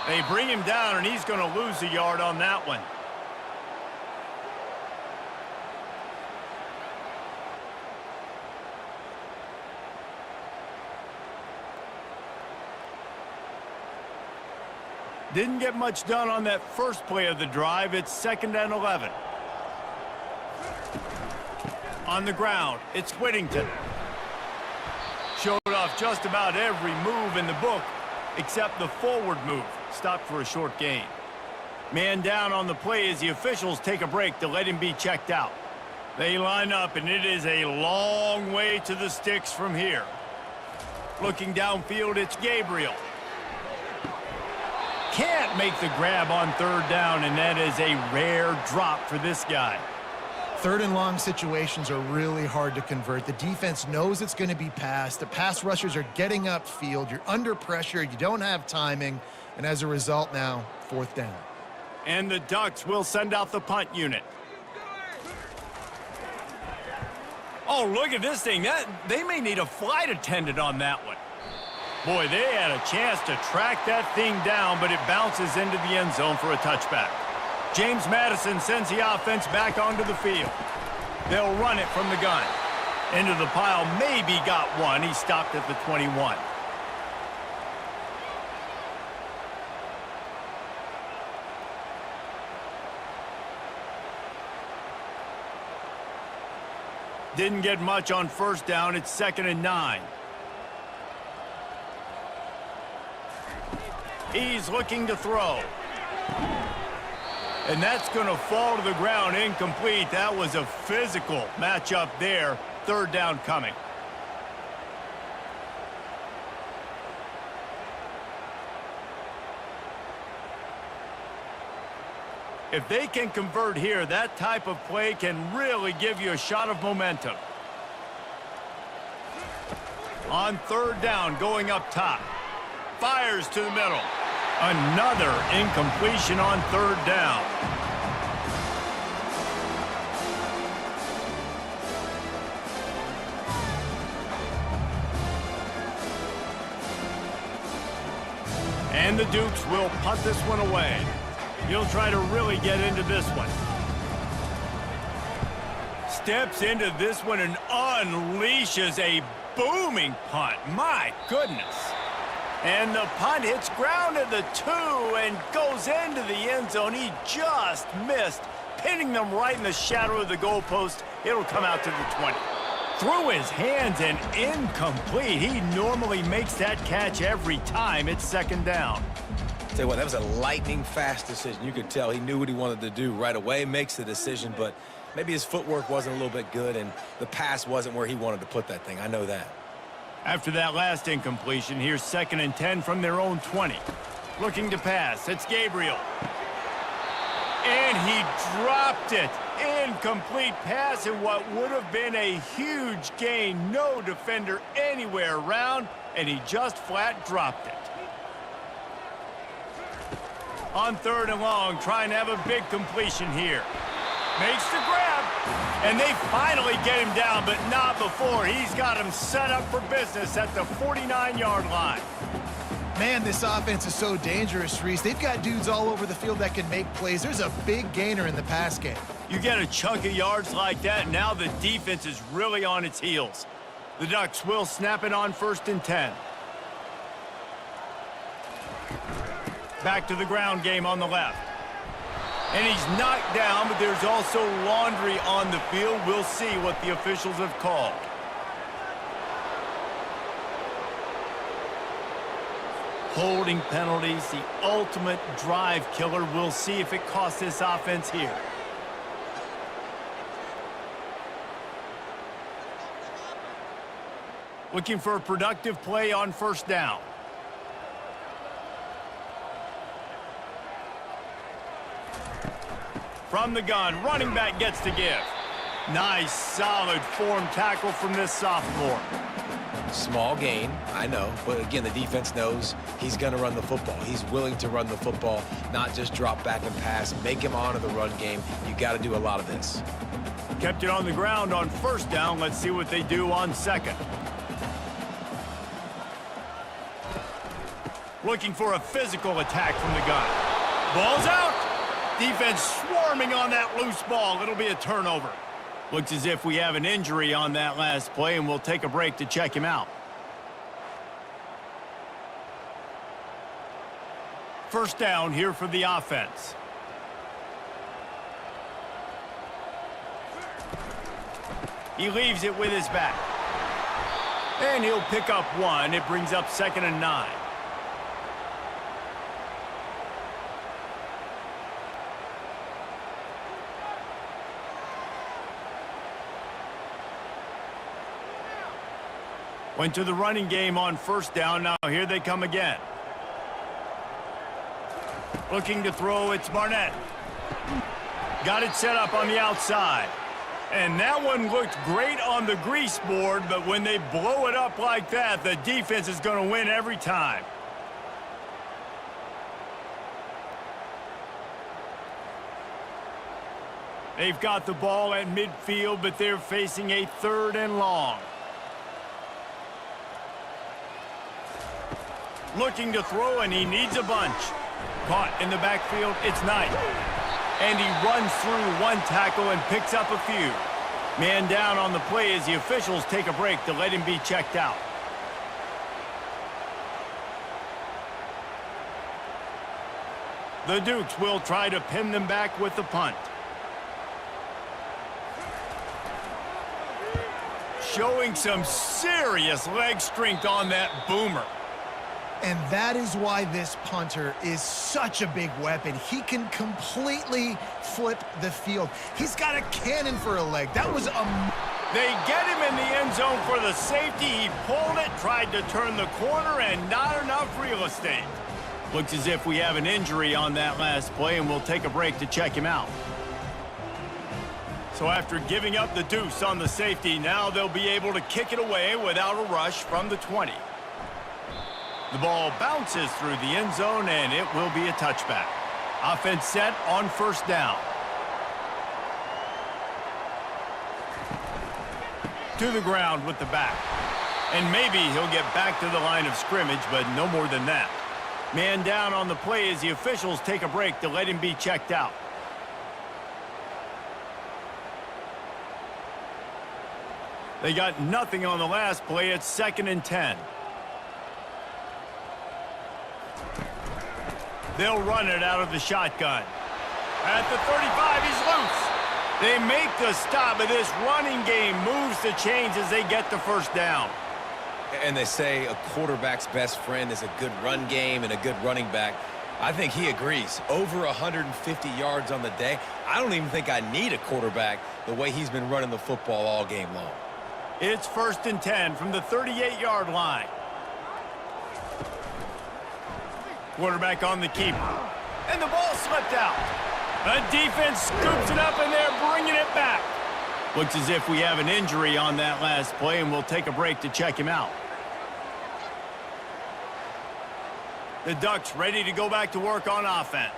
They bring him down, and he's going to lose a yard on that one. Didn't get much done on that first play of the drive. It's 2nd and 11. On the ground, it's Whittington. Showed off just about every move in the book except the forward move. Stopped for a short gain. Man down on the play as the officials take a break to let him be checked out. They line up, and it is a long way to the sticks from here. Looking downfield, it's Gabriel. Can't make the grab on 3rd down, and that is a rare drop for this guy. 3rd and long situations are really hard to convert. The defense knows it's going to be passed. The pass rushers are getting upfield. You're under pressure. You don't have timing. And as a result now, 4th down. And the Ducks will send out the punt unit. Oh, look at this thing. They may need a flight attendant on that one. Boy, they had a chance to track that thing down, but it bounces into the end zone for a touchback. James Madison sends the offense back onto the field. They'll run it from the gun. Into the pile, maybe got one. He stopped at the 21. Didn't get much on 1st down. It's 2nd and 9. He's looking to throw. And that's going to fall to the ground incomplete. That was a physical matchup there. 3rd down coming. If they can convert here, that type of play can really give you a shot of momentum. On 3rd down, going up top. Fires to the middle. Another incompletion on 3rd down. And the Dukes will punt this one away. He'll try to really get into this one. Steps into this one and unleashes a booming punt. My goodness. And the punt hits ground at the 2 and goes into the end zone. He just missed, pinning them right in the shadow of the goalpost. It'll come out to the 20. Through his hands and incomplete. He normally makes that catch every time. It's 2nd down. Tell you what, that was a lightning-fast decision. You could tell he knew what he wanted to do right away, makes the decision, but maybe his footwork wasn't a little bit good, and the pass wasn't where he wanted to put that thing. I know that. After that last incompletion, here's 2nd and 10 from their own 20. Looking to pass. It's Gabriel. And he dropped it. Incomplete pass in what would have been a huge gain. No defender anywhere around, and he just flat dropped it. On 3rd and long, trying to have a big completion here. Makes the grab, and they finally get him down, but not before. He's got him set up for business at the 49-yard line. Man, this offense is so dangerous, Reese. They've got dudes all over the field that can make plays. There's a big gainer in the pass game. You get a chunk of yards like that, and now the defense is really on its heels. The Ducks will snap it on 1st and 10. Back to the ground game on the left. And he's knocked down, but there's also laundry on the field. We'll see what the officials have called. Holding penalties, the ultimate drive killer. We'll see if it costs this offense here. Looking for a productive play on 1st down. From the gun, running back gets to give. Nice, solid form tackle from this sophomore. Small gain, I know, but again, the defense knows he's going to run the football. He's willing to run the football, not just drop back and pass, make him honor the run game. You got to do a lot of this. Kept it on the ground on first down. Let's see what they do on second. Looking for a physical attack from the gun. Ball's out. Defense swarming on that loose ball. It'll be a turnover. Looks as if we have an injury on that last play, and we'll take a break to check him out. First down here for the offense. He leaves it with his back. And he'll pick up one. It brings up 2nd and 9. Went to the running game on first down. Now here they come again. Looking to throw, it's Barnett. Got it set up on the outside. And that one looked great on the grease board, but when they blow it up like that, the defense is going to win every time. They've got the ball at midfield, but they're facing a 3rd and long. Looking to throw, and he needs a bunch. Caught in the backfield, it's Knight. And he runs through one tackle and picks up a few. Man down on the play as the officials take a break to let him be checked out. The Dukes will try to pin them back with the punt. Showing some serious leg strength on that boomer. And that is why this punter is such a big weapon. He can completely flip the field. He's got a cannon for a leg. That was They get him in the end zone for the safety. He pulled it, tried to turn the corner, and not enough real estate. Looks as if we have an injury on that last play, and we'll take a break to check him out. So after giving up the deuce on the safety, now they'll be able to kick it away without a rush from the 20. The ball bounces through the end zone, and it will be a touchback. Offense set on first down. To the ground with the back. And maybe he'll get back to the line of scrimmage, but no more than that. Man down on the play as the officials take a break to let him be checked out. They got nothing on the last play. It's 2nd and 10. They'll run it out of the shotgun. At the 35, he's loose. They make the stop, but this running game moves the chains as they get the first down. And they say a quarterback's best friend is a good run game and a good running back. I think he agrees. Over 150 yards on the day. I don't even think I need a quarterback the way he's been running the football all game long. It's 1st and 10 from the 38-yard line. Quarterback on the keeper. And the ball slipped out. The defense scoops it up, and they're bringing it back. Looks as if we have an injury on that last play, and we'll take a break to check him out. The Ducks ready to go back to work on offense.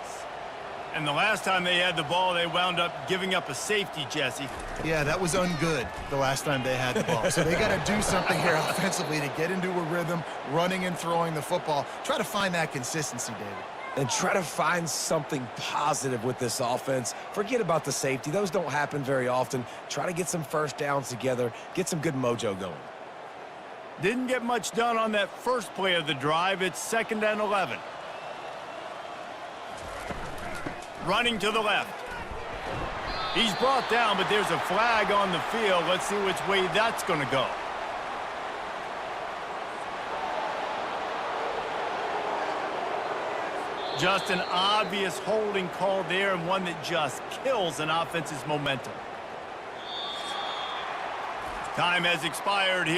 And the last time they had the ball, they wound up giving up a safety, Jesse. Yeah, that was ungood the last time they had the ball. So they got to do something here offensively to get into a rhythm, running and throwing the football. Try to find that consistency, David. And try to find something positive with this offense. Forget about the safety. Those don't happen very often. Try to get some first downs together, get some good mojo going. Didn't get much done on that first play of the drive. It's 2nd and 11. Running to the left. He's brought down, but there's a flag on the field. Let's see which way that's going to go. Just an obvious holding call there, and one that just kills an offense's momentum. Time has expired here.